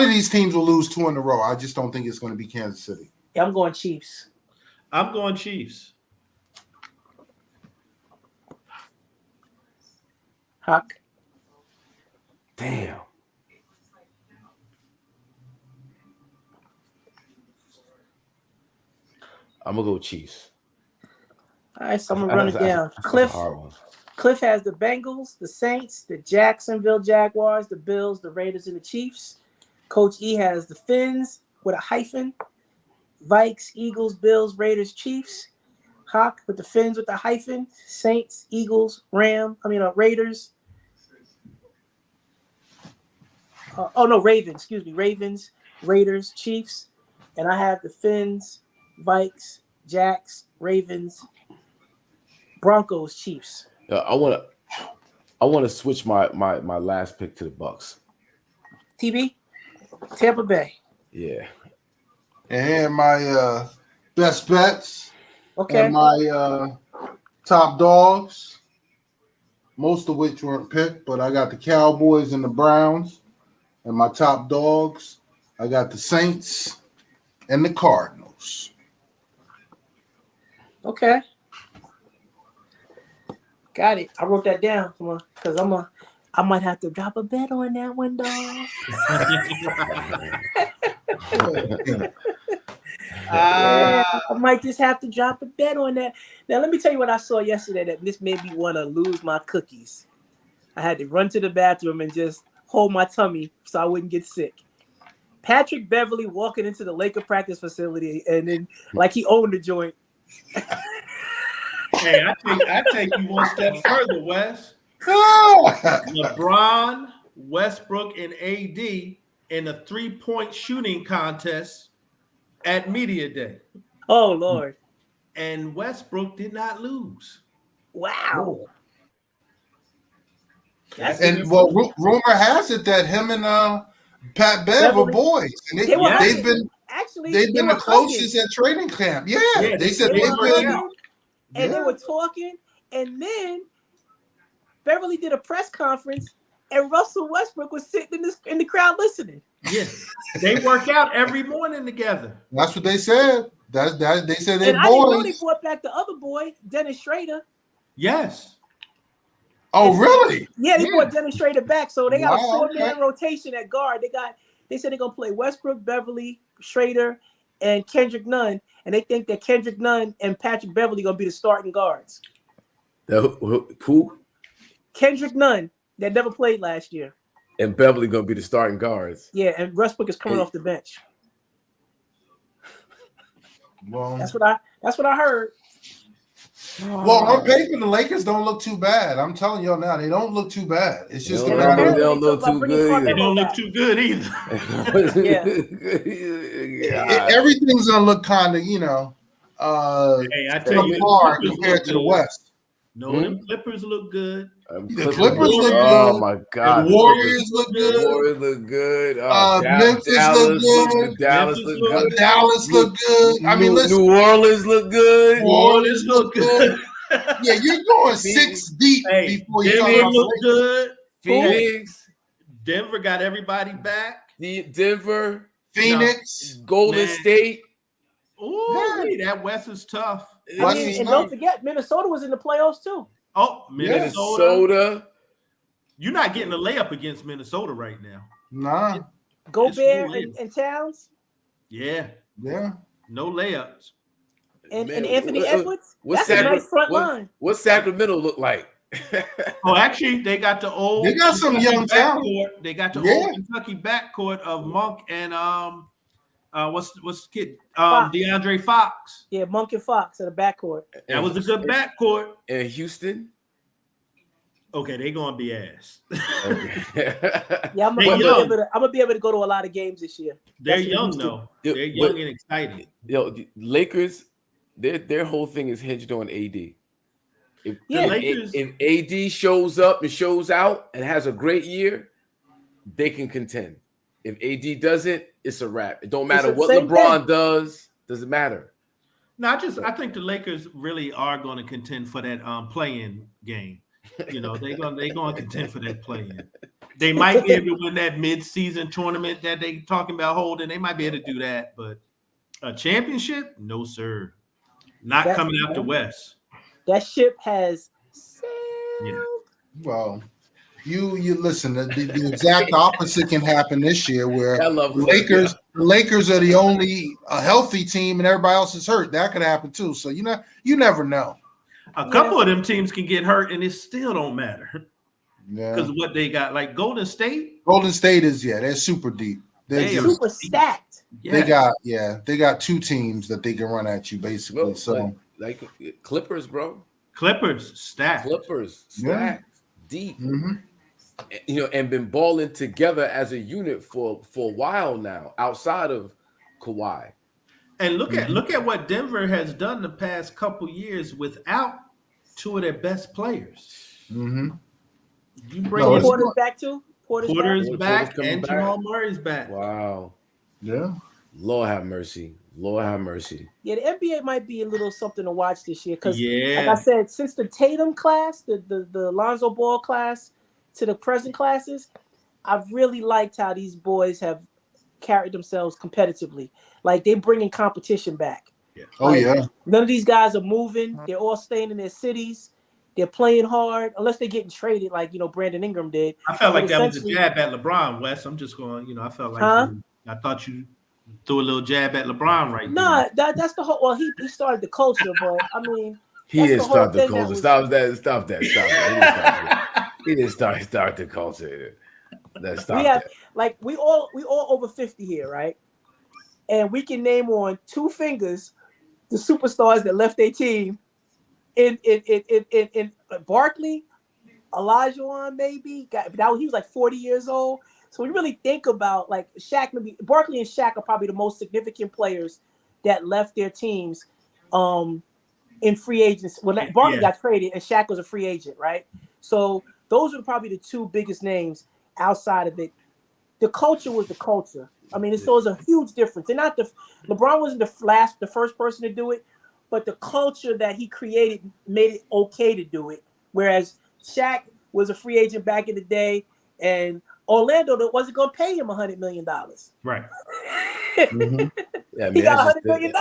of these teams will lose 2 in a row. I just don't think it's going to be Kansas City. Yeah, I'm going Chiefs. I'm going Chiefs. Huck. Damn. I'm gonna go Chiefs. All right, so I'm gonna run it down. Cliff has the Bengals, the Saints, the Jacksonville Jaguars, the Bills, the Raiders, and the Chiefs. Coach E has the Fins with a hyphen. Vikes, Eagles, Bills, Raiders, Chiefs. Hawk with the Fins with the hyphen. Saints, Eagles, Raiders. Ravens. Excuse me, Ravens, Raiders, Chiefs, and I have the Fins, Vikes, Jacks, Ravens, Broncos, Chiefs. I want to switch my last pick to the Bucks. TB, Tampa Bay. Yeah. And my best bets. Okay. And my top dogs, most of which weren't picked, but I got the Cowboys and the Browns. And my top dogs, I got the Saints and the Cardinals. Okay. Got it. I wrote that down because I might have to drop a bet on that one, dog. I might just have to drop a bet on that. Now, let me tell you what I saw yesterday that this made me want to lose my cookies. I had to run to the bathroom and just hold my tummy so I wouldn't get sick. Patrick Beverly walking into the Laker practice facility and then like he owned the joint. Hey, I take you one step further, Wes. LeBron, Westbrook, and AD in a 3-point shooting contest at Media Day. Oh, Lord. And Westbrook did not lose. Wow. And rumor has it that him and Pat Bev are boys, and They were they've hugging. been Actually, they've been were the closest at training camp. Yeah, they said they they've were been. hugging, and they were talking, and then Beverly did a press conference, and Russell Westbrook was sitting in the crowd listening. Yes, they work out every morning together. That's what they said. That they said they're and boys. I didn't know they brought back the other boy, Dennis Schrader. Yes. Oh, really? Yeah, they brought Dennis Schrader back, so they got a 4-man rotation at guard. They said they're gonna play Westbrook, Beverly, Schrader, and Kendrick Nunn, and they think that Kendrick Nunn and Patrick Beverly gonna be the starting guards. Who? Kendrick Nunn, that never played last year. And Beverly gonna be the starting guards. Yeah, and Westbrook is coming off the bench. Well, that's what I heard. Well, on paper, the Lakers don't look too bad. I'm telling y'all now, they don't look too bad. It's just they don't look too good. They don't look too good either. Everything's gonna look kind of, hey, I tell you, compared to the West. No, them Clippers look good. The Clippers look good. Oh my God! The Warriors look good. The Warriors look good. Memphis look good. Dallas look good. Dallas look good. I mean, listen, New Orleans look good. New Orleans look good. Yeah, you're going 6 deep before you Denver look good. Phoenix, Denver got everybody back. Denver, Phoenix, Golden State. Ooh, that West is tough. And don't forget, Minnesota was in the playoffs too. Oh, Minnesota. You're not getting a layup against Minnesota right now. Nah. Gobert and Towns. Yeah. No layups. And Anthony Edwards. That's a nice front line. What Sacramento look like? Actually, they got the old. They got some young talent. They got the old Kentucky backcourt of Monk and what's the kid? DeAndre Fox. Yeah, Monk and Fox at the backcourt. That was a good backcourt. And Houston. Okay, they gonna be ass. Yeah, I'm gonna be able to go to a lot of games this year. They're young though. They're young and exciting. Lakers, their whole thing is hinged on AD. If AD shows up and shows out and has a great year, they can contend. If AD doesn't, it's a wrap. It don't matter what LeBron does. Doesn't matter. No, I think the Lakers really are going to contend for that play-in game. You know, they're going to contend for that play-in. They might be able to win that mid-season tournament that they talking about holding. They might be able to do that, but a championship, no sir, not coming out the West. That ship has sailed. Yeah. Well, you listen. The exact opposite can happen this year, where the Lakers are the only healthy team, and everybody else is hurt. That could happen too. So you never know. A couple of them teams can get hurt, and it still don't matter. Yeah, because of what they got, like Golden State. Golden State is they're super deep. They're super stacked. Yeah. They got 2 teams that they can run at you basically. Well, so like Clippers, bro. Clippers stacked. Deep. Mm-hmm. And been balling together as a unit for a while now, outside of Kawhi. And look at what Denver has done the past couple years without 2 of their best players. Mm-hmm. You bring Porter's back too. Porter's back, and Jamal Murray's back. Wow. Yeah. Lord have mercy. Yeah, the NBA might be a little something to watch this year because, like I said, since the Tatum class, the Lonzo Ball class, to the present classes, I've really liked how these boys have carried themselves competitively. Like they bringing competition back. Yeah. None of these guys are moving. They're all staying in their cities. They're playing hard, unless they're getting traded, like Brandon Ingram did. I felt like that was a jab at LeBron, Wes. I'm just going. I felt like I thought you threw a little jab at Lebron right there. No, that's the whole. Well, he started the culture, but I mean, he didn't start the culture. Stop that. He didn't start the culture. We all over 50 here, right? And we can name on 2 fingers the superstars that left their team in Barkley, Olajuwon, maybe. He was like 40 years old. So when you really think about like Shaq, maybe Barkley and Shaq are probably the most significant players that left their teams in free agency. When Barkley got traded and Shaq was a free agent, right? So those are probably the two biggest names outside of it. The culture was the culture. I mean, so it's a huge difference. And not LeBron wasn't the first person to do it, but the culture that he created made it okay to do it. Whereas Shaq was a free agent back in the day, and Orlando wasn't going to pay him $100 million. Right. Mm-hmm. Yeah, I He mean, got $100 million.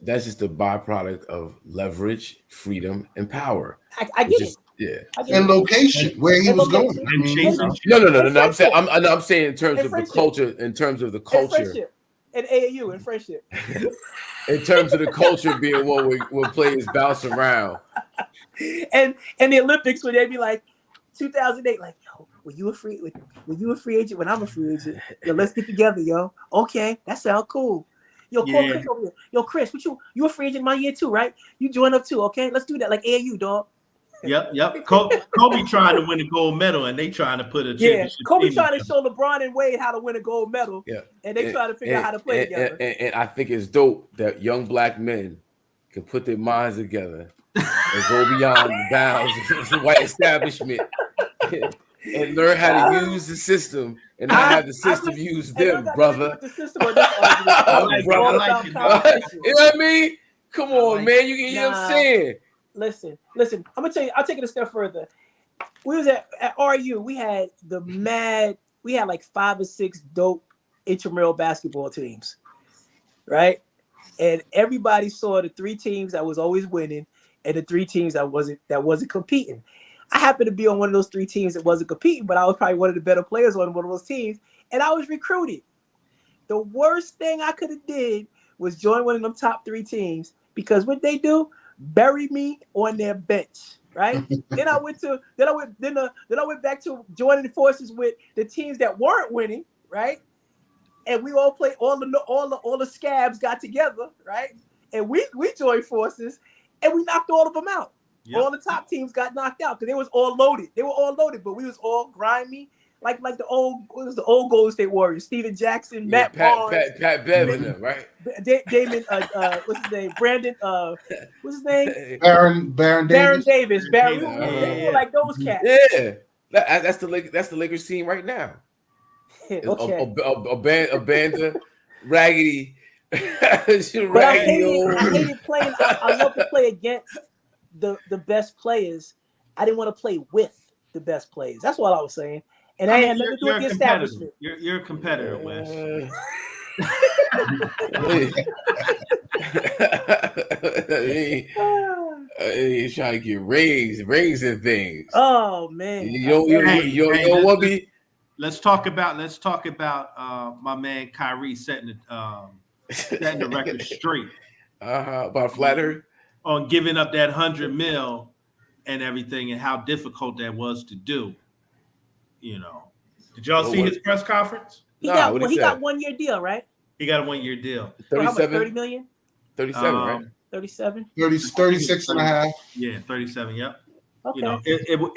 that's just the byproduct of leverage, freedom, and power. I get it. Yeah, And location, where he was going. I And mean, chasing no. And I'm saying, friendship. I'm saying in terms And of the friendship. culture, in terms of the And culture, friendship. And AAU and friendship. in terms of the culture being one where players bounce around. And the Olympics, when they'd be like 2008, like, yo, were you a free agent when I'm a free agent? Yo, let's get together, yo. Okay, that sounds cool. Yo, call Yeah. Chris over here. Yo, Chris, you a free agent my year too, right? You join up too, okay? Let's do that, like AAU, dog. Yep. Kobe trying to win a gold medal, and they trying to put a championship. Kobe team trying to together. show LeBron and Wade how to win a gold medal. Yeah, And they trying to figure out how to play together. And I think it's dope that young black men can put their minds together and go beyond the bounds of the white establishment and learn how to use the system and not have the system use them, brother. The system or this argument. Bro, All I like about it. competition. You know what I mean? Come on, like man. You know what I'm saying? Listen. I'm gonna tell you. I'll take it a step further. We was at RU. We had like 5 or 6 dope intramural basketball teams, right? And everybody saw the 3 teams that was always winning, and the 3 teams that wasn't competing. I happened to be on one of those 3 teams that wasn't competing, but I was probably one of the better players on one of those teams, and I was recruited. The worst thing I could have did was join one of them top 3 teams, because what they do, bury me on their bench, right? Then I went back to joining forces with the teams that weren't winning, right? And we all played, all the scabs got together, right? And we joined forces, and we knocked all of them out. Yep. All the top teams got knocked out because they was all loaded. They were all loaded, but we was all grimy, like the old Golden State Warriors, Steven Jackson, Matt Barnes, Pat Bevan, right? Damon, what's his name? Brandon, what's his name? Baron Davis. They were like those cats. Yeah, that's the Lakers team right now. Okay. A band of raggedy. But I hated playing. I love to play against the best players. I didn't want to play with the best players. That's what I was saying. And I had nothing to do with the establishment. You're a competitor, Wes. He's trying to get rings and things. Oh man! You don't want to be. Let's talk about my man Kyrie setting the record straight. About flattery on giving up that $100 million and everything, and how difficult that was to do. You know, did y'all see his press conference? He got 1 year deal, right? He got a 1 year deal. 37, 30 million. 37, right? 37. 36 and a half. Yeah, 37. Yep. Okay. You know,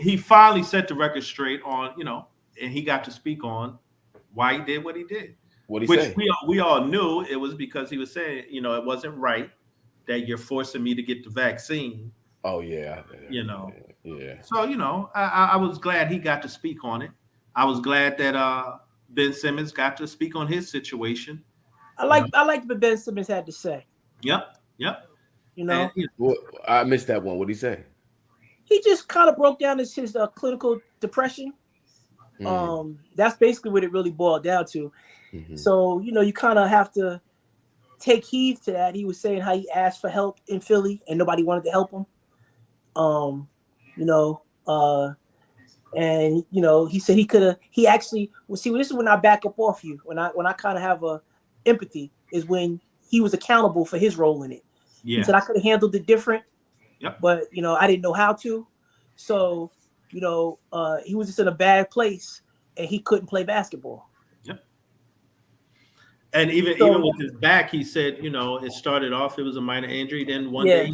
he finally set the record straight on. You know, and he got to speak on why he did what he did. What he say? We all knew it was because he was saying, you know, it wasn't right that you're forcing me to get the vaccine. Oh yeah. You know. Yeah. So, you know, I was glad he got to speak on it. I was glad that Ben Simmons got to speak on his situation. I liked what Ben Simmons had to say. Yep. You know, I missed that one. What did he say? He just kind of broke down his clinical depression. Mm-hmm. That's basically what it really boiled down to. Mm-hmm. So, you know, you kind of have to take heed to that. He was saying how he asked for help in Philly and nobody wanted to help him. You know, and you know, he said he actually this is when I back up off you. When I kind of have a empathy is when he was accountable for his role in it. Yeah. He said I could have handled it different. Yep. But you know, I didn't know how to. So, you know, he was just in a bad place and he couldn't play basketball. Yep. And even with his back, he said, you know, it started off, it was a minor injury. Then one day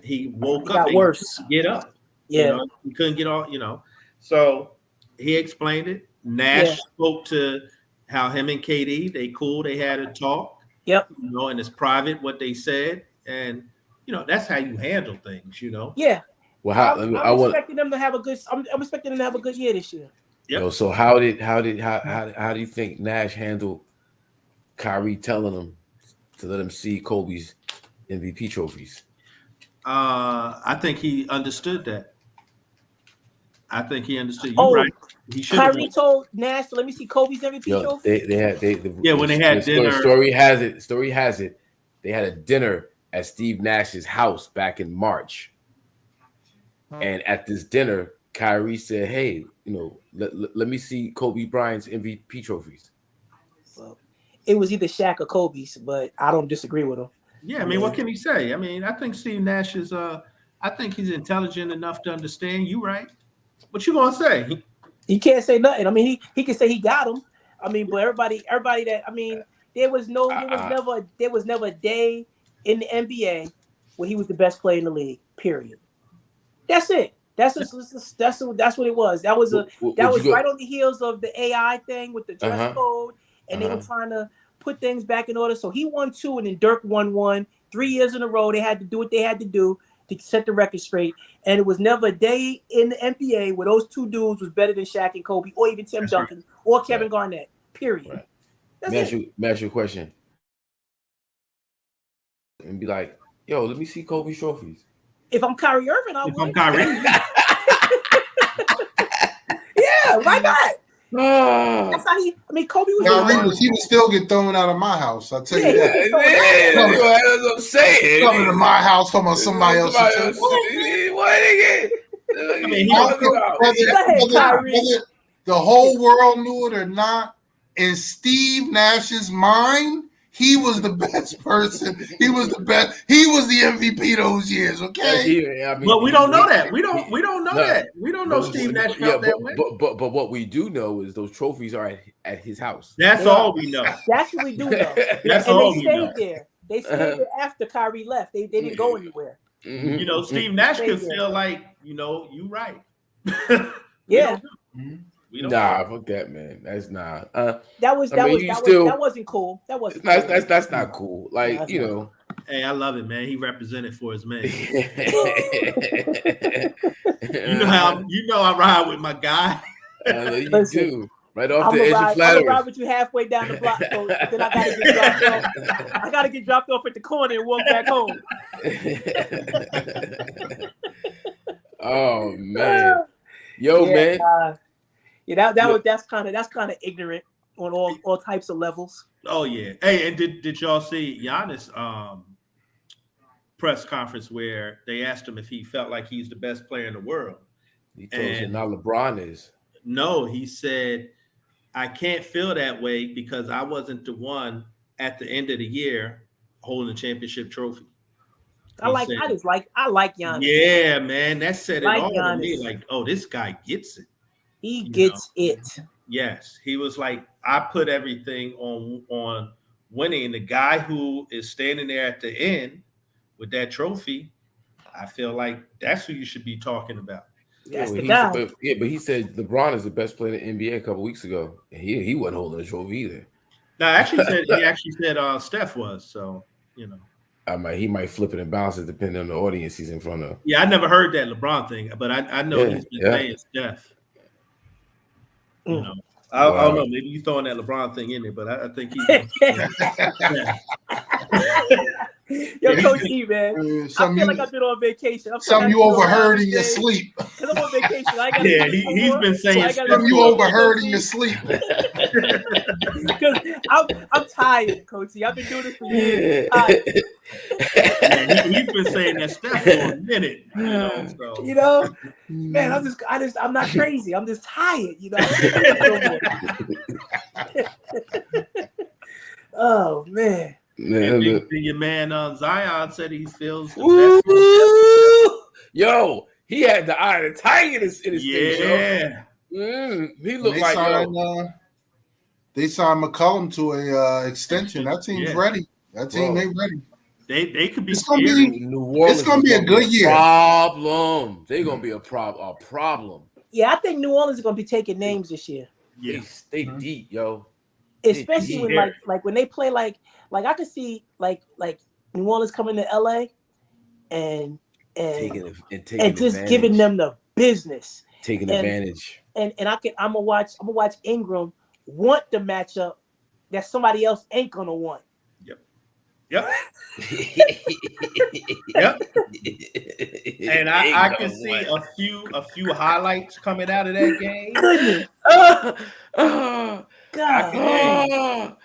he woke up and worse. Get up. Yeah. You know, he couldn't get off, you know. So he explained it. Nash spoke to how him and KD, they had a talk. Yep. You know, and it's private what they said. And, you know, that's how you handle things, you know. Yeah. Well, how I'm expecting them to have a good. I'm expecting them to have a good year this year. Yep. Yo, so how do you think Nash handled Kyrie telling him to let him see Kobe's MVP trophies? I think he understood that. I think he understood. Oh, You're right. He should have. Kyrie told Nash, "Let me see Kobe's MVP Yo, trophy." When they had dinner. Story has it. They had a dinner at Steve Nash's house back in March, and at this dinner, Kyrie said, "Hey, let me see Kobe Bryant's MVP trophies." Well, it was either Shaq or Kobe's, but I don't disagree with him. Yeah, I mean, what can he say? I mean, I think Steve Nash is. I think he's intelligent enough to understand. You right? What you gonna say? He can't say nothing. I mean, he can say he got him. I mean, but everybody that there was never a day in the NBA where he was the best player in the league. Period. That's it. That's what it was. That was right on the heels of the AI thing with the dress code, and they were trying to put things back in order. So he won 2, and then Dirk won 1. 3 years in a row, they had to do what they had to do to set the record straight. And it was never a day in the NBA where those two dudes was better than Shaq and Kobe, or even Tim Duncan, or Kevin Garnett. Period. Right. That's Let it. me ask you a question. And be like, yo, let me see Kobe's trophies. If I'm Kyrie Irving, I If would. I'm Kyrie, yeah, why not? That's how Kobe was. He would still get thrown out of my house. I'll tell you that. That's what I'm saying. Coming to my house, talking about somebody else. I mean, whether the whole world knew it or not, in Steve Nash's mind, he was the best person. He was the best. He was the MVP those years. Okay, but we don't know that. We don't know that. We don't know Steve Nash felt that way. But what we do know is those trophies are at his house. That's all we know. That's what we do know. That's and all they we know. stayed there. They stayed there after Kyrie left. They didn't go anywhere. Mm-hmm. Steve Nash could feel like, you right. Yeah. Fuck that, man. That's not. That wasn't cool. That wasn't. That's not cool. Like Hey, I love it, man. He represented for his man. You know I ride with my guy. You do. Right off the edge of flat I'm earth. gonna ride with you halfway down the block, coach. But then I gotta get dropped off at the corner and walk back home. Oh man, man. That's kind of ignorant on all types of levels. Oh yeah. Hey, and did y'all see Giannis press conference where they asked him if he felt like he's the best player in the world? He told him now LeBron is. No, he said, I can't feel that way because I wasn't the one at the end of the year holding the championship trophy. I like Giannis. Yeah, man, that said it all Giannis. to me. Like, oh, this guy gets it. He gets it. Yes, he was like, I put everything on winning. And the guy who is standing there at the end with that trophy, I feel like that's who you should be talking about. That's the guy. But he said LeBron is the best player in the NBA a couple weeks ago, and he wasn't holding a trophy either. No, he actually said Steph was. So he might flip it and bounce it depending on the audience he's in front of. Yeah, I never heard that LeBron thing, but I know he's been saying Steph. I don't know. Maybe you throwing that LeBron thing in there, but I think he. Yo, Coach E, man. I feel like I've been on vacation. Something you overheard in your sleep. Because I'm on vacation. He's been saying something you overheard in your sleep. Because I'm tired, Coach E. I've been doing this for years. He's been saying that stuff for a minute. Man, I'm not crazy. I'm just tired. Oh man. And your man Zion said he feels the best. Yo, he had the eye of the tiger in his face. Yeah. He looked they signed McCollum to a extension. That team's ready. That team ain't ready. They could be. It's gonna be a good year. Problem. They're gonna be a problem. Yeah, I think New Orleans is gonna be taking names this year. Yeah, they deep, yo. Especially when when they play like I could see like New Orleans coming to LA and and taking just giving them the business. Taking And- advantage. And I'm gonna watch Ingram want the matchup that somebody else ain't gonna want. Yep. Yep. And I can see a few highlights coming out of that game. Goodness. God.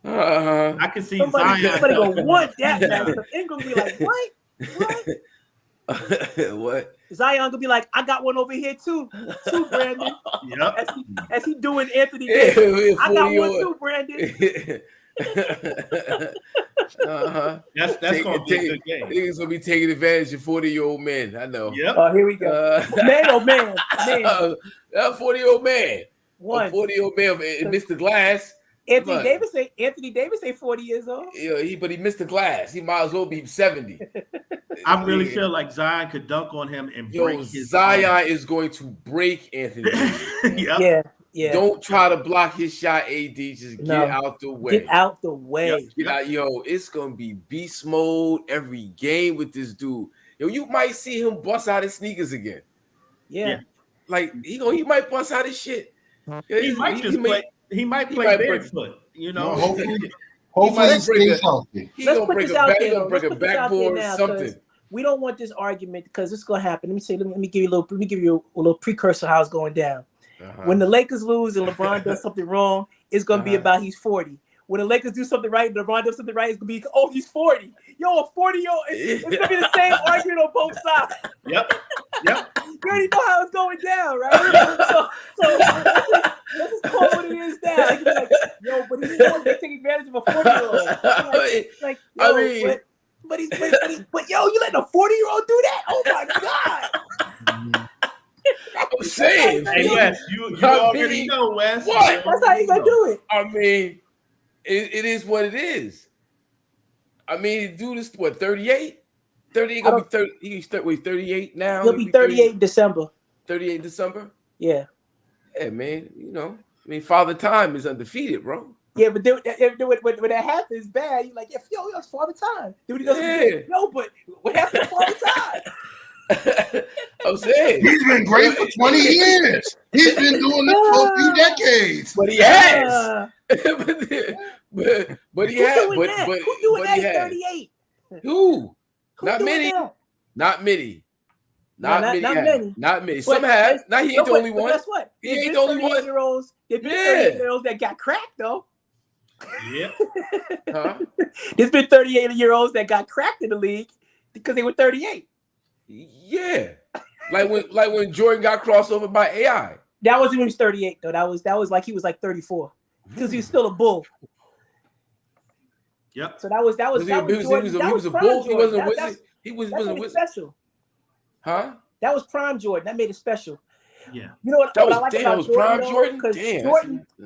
I can see Somebody Zion. gonna want that matchup. Ingram be like, what? What? Zion gonna be like, I got one over here too, Brandon. Yep. As he doing Anthony Davis. I got one too, Brandon. That's gonna be a good game. Niggas gonna be taking advantage of 40-year-old men. I know. Yep. Oh, here we go. Man. That 40-year-old man. One. 40-year-old man missed the glass. Anthony Davis ain't 40 years old. Yeah, but he missed the glass. He might as well be 70. I really feel like Zion could dunk on him and break his Zion arm. is going to break Anthony Davis. Yep. Yeah. Don't try to block his shot, AD. Just get out the way. Get out the way. Get out, it's gonna be beast mode every game with this dude. You might see him bust out his sneakers again. Yeah. Like he might bust out his shit. He might play barefoot. Hopefully he stays healthy. Let's put this out there. Break a backboard or something. We don't want this argument because it's gonna happen. Let me give you a little precursor how it's going down. When the Lakers lose and LeBron does something wrong, it's gonna be about he's 40. When the Lakers do something right and LeBron does something right, it's gonna be he's 40. Yo, a 40-year-old. It's gonna be the same argument on both sides. Yep. You already know how it's going down, right? So let's just call it what it is now. It's like, yo, but he's going to take advantage of a 40-year-old. But yo, you letting a 40-year-old do that? Oh my God. I'm saying, hey Wes, you already know, Wes. What? That's how you gonna do it. I mean, it is what it is. I mean, dude is what, 38? 38 gonna be 30. He's 38 now. He'll be 38 in December. 38 in December? Yeah. Yeah, man. Father Time is undefeated, bro. Yeah, but then, when that happens, it's bad. You're like, it's Father Time. Then when he goes, no, but what happened to Father Time? I'm saying he's been great for 20 years. He's been doing this for 3 decades. But he has. but he has. Who's doing that at 38? Who? Not many. Not many. Not many. Some have. Now he ain't the only one. Guess what? He ain't the only one. There's been 38-year-olds that got cracked though. Yeah. There's been 38-year-olds that got cracked in the league because they were 38. Yeah. Like when Jordan got crossed over by AI. That wasn't when he was 38 though. That was like he was like 34 because he was still a bull. Yep. So that was Jordan. He was a bull. He wasn't a wizard. He wasn't a wizard. Special. Huh? That was prime Jordan. That made it special. Yeah. You know what? That I like about was prime Jordan. Because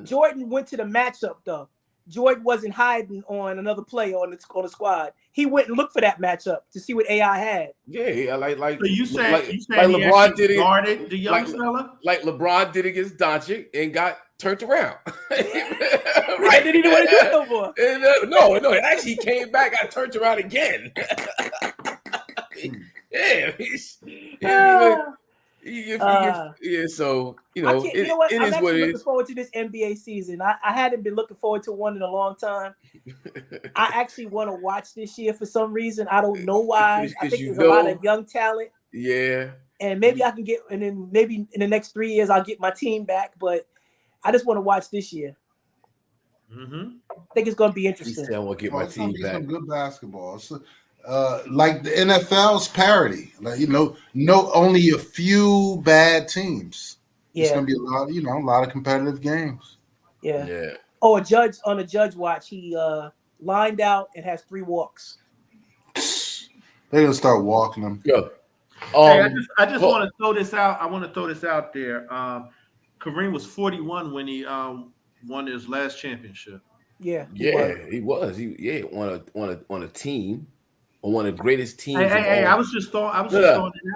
Jordan went to the matchup though. Jordan wasn't hiding on another player on the squad. He went and looked for that matchup to see what AI had. Yeah, like. So you said LeBron did it. Guarded the young fella, like LeBron did against Doncic and got turned around. Right? Didn't even want to do it no more. And, no. Actually, he came back, got turned around again. So it is what it is. Looking forward to this NBA season. I hadn't been looking forward to one in a long time. I actually want to watch this year for some reason. I don't know why. I think there's a lot of young talent. Yeah. And maybe I can and then maybe in the next 3 years I'll get my team back. But I just want to watch this year. Mm-hmm. I think it's going to be interesting. I want to get my team back. Some good basketball. Like the NFL's parity, only a few bad teams. Yeah. It's gonna be a lot of competitive games. Yeah. Oh, a judge watch. He lined out and has 3 walks. They're gonna start walking them. Yeah. I just want to throw this out. I want to throw this out there. Kareem was 41 when he won his last championship. Yeah. He was. He on a team. On one of the greatest teams. Hey! I was just throwing it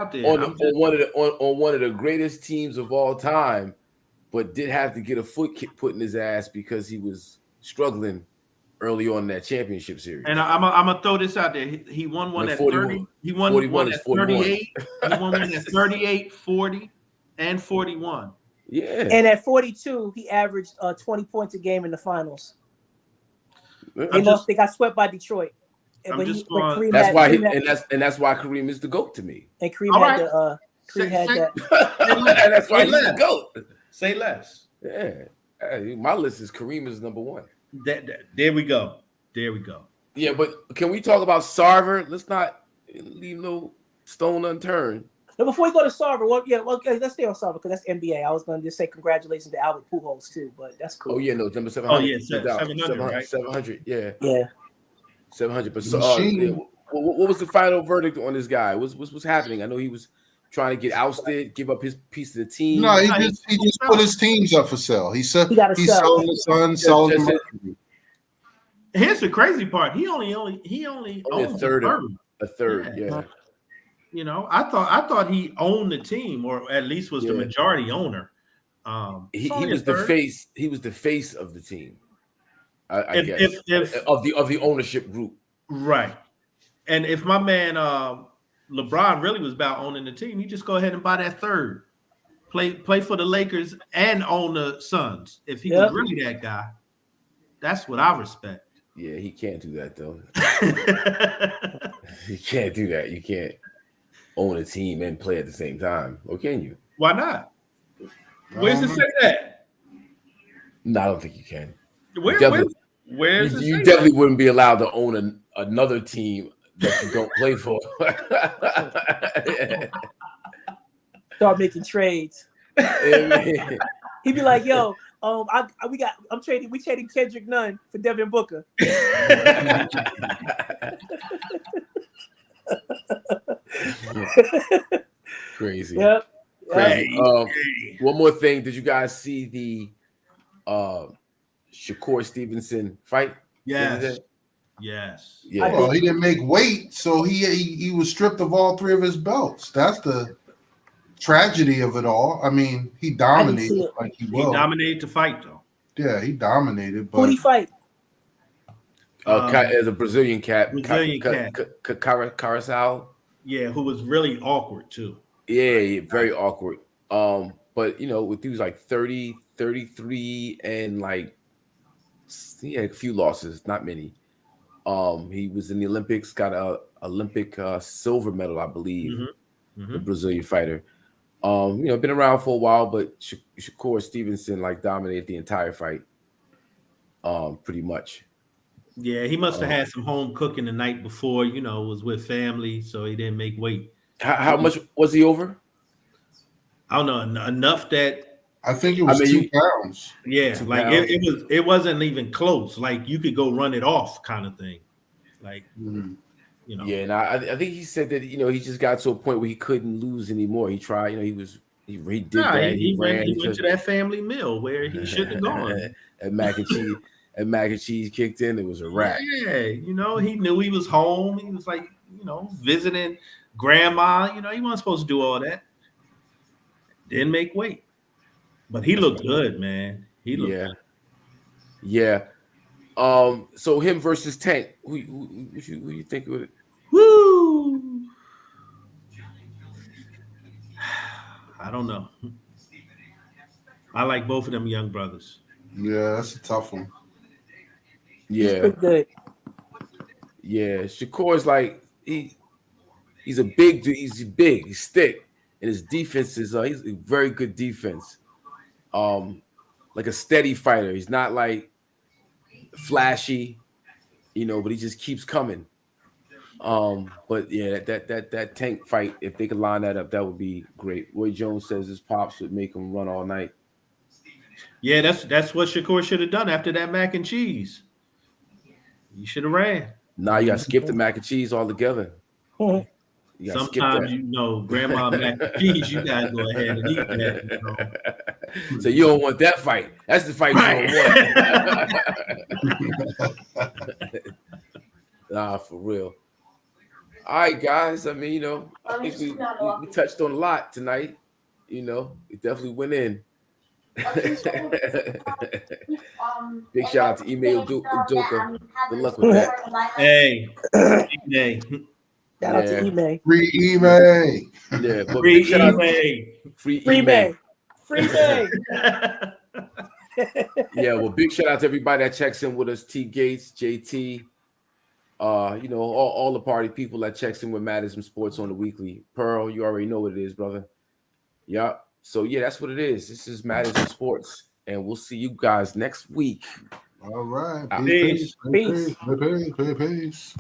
out there. On one of the greatest teams of all time, but did have to get a foot kick put in his ass because he was struggling early on in that championship series. And I'm gonna throw this out there. He won one at 30. He won 41 one is at 41. 38. He won one at 38, 40, and 41. Yeah. And at 42, he averaged 20 points a game in the finals. I'm just- They got swept by Detroit. I'm But just but going- Kareem That's had- why Kareem had- that's why Kareem is the GOAT to me. and Kareem All had right. the Kareem had Say- that. And that's why he's the GOAT. Say less. Yeah. Hey, my list is Kareem is number one. There we go. There we go. Yeah, but can we talk about Sarver? Let's not leave no stone unturned. No, before we go to Sarver, let's stay on Sarver because that's NBA. I was going to just say congratulations to Albert Pujols too, but that's cool. Oh yeah, no, number 700. Oh, yeah, 700, right? 700, yeah. Yeah. 700. But Machine. what was the final verdict on this guy? What's happening? I know he was trying to get ousted, give up his piece of the team. No, he just put his teams up for sale. He said He gotta he's sell. selling the Sun, selling the just- Mercury. Here's the crazy part. He only Only owns a third. a third. A third, yeah. You know, I thought he owned the team, or at least was the Yeah. majority owner. He only a was the third. face. He was the face of the team. I If- guess if- of the ownership group. Right. And if my man LeBron really was about owning the team, he just go ahead and buy that third. Play for the Lakers and own the Suns. If he was really that guy, that's what I respect. Yeah, he can't do that though. He can't do that. You can't own a team and play at the same time, or can you? Why not? Where's it say that? No, I don't think you can. Where's it You say definitely wouldn't be allowed to own another team that you don't play for. Start making trades. He'd be like, "Yo, we trading Kendrick Nunn for Devin Booker." Crazy. Yep. Crazy. One more thing. Did you guys see the Shakur Stevenson fight? Yes. Yes. Yeah. Well, he didn't make weight, so he was stripped of all three of his belts. That's the tragedy of it all. I mean, he dominated like he He will. dominated the fight though. Yeah, he dominated. Who'd But he fight? As a Brazilian cat. Brazilian cat. Carousel. Yeah, who was really awkward too. Yeah, very awkward. But you know, with dudes like 30, 33, and like he had a few losses, not many. He was in the Olympics, got a Olympic silver medal, I believe. The Brazilian fighter. You know, been around for a while, but Shakur Stevenson like dominated the entire fight. Pretty much. Yeah, he must have had some home cooking the night before, you know, was with family, so he didn't make weight. How much was he over? I don't know, enough that I think it was 2 pounds. yeah, 2 like pounds. it wasn't even close. Like you could go run it off kind of thing. Like you know. Yeah, and I think he said that you know he just got to a point where he couldn't lose anymore. He tried, you know, he did that. He ran went to that family meal where he shouldn't have gone. and mac and cheese kicked in. It was a wrap. Yeah, you know, he knew he was home. He was like, you know, visiting grandma. You know, he wasn't supposed to do all that. Didn't make weight, but he looked good, man. He looked good. Yeah. So him versus Tank. Who you think would? Woo! I don't know. I like both of them young brothers. Yeah, that's a tough one. Yeah. Pretty good. Yeah, Shakur's like he's a big dude. He's big. He's thick, and his defense is he's a very good defense. Like a steady fighter. He's not like flashy, you know, but he just keeps coming. But yeah, that Tank fight, if they could line that up, that would be great. Roy Jones says his pops would make him run all night. Yeah, that's what Shakur should have done after that mac and cheese. He should have ran. Nah, you got to skip the mac and cheese altogether. You gotta skip Sometimes that. you know, grandma mac and cheese, you gotta go ahead and eat that. You know? So you don't want that fight. That's the fight you don't want. Nah, for real. All right, guys. I mean, you know, I think we touched on a lot tonight. You know, it definitely went in. Big shout out to Email Udoka. Good luck with that. Hey, hey, Shout out to Ime. Free email. Yeah, but free big shout out email. free Free email. May. Free May. Yeah, well, big shout out to everybody that checks in with us. T Gates, JT, all the party people that checks in with IZM Sports on the weekly. Pearl, you already know what it is, brother. Yeah. So yeah, that's what it is. This is IZM Sports, and we'll see you guys next week. All right. Peace. Peace. Peace. Peace. Peace.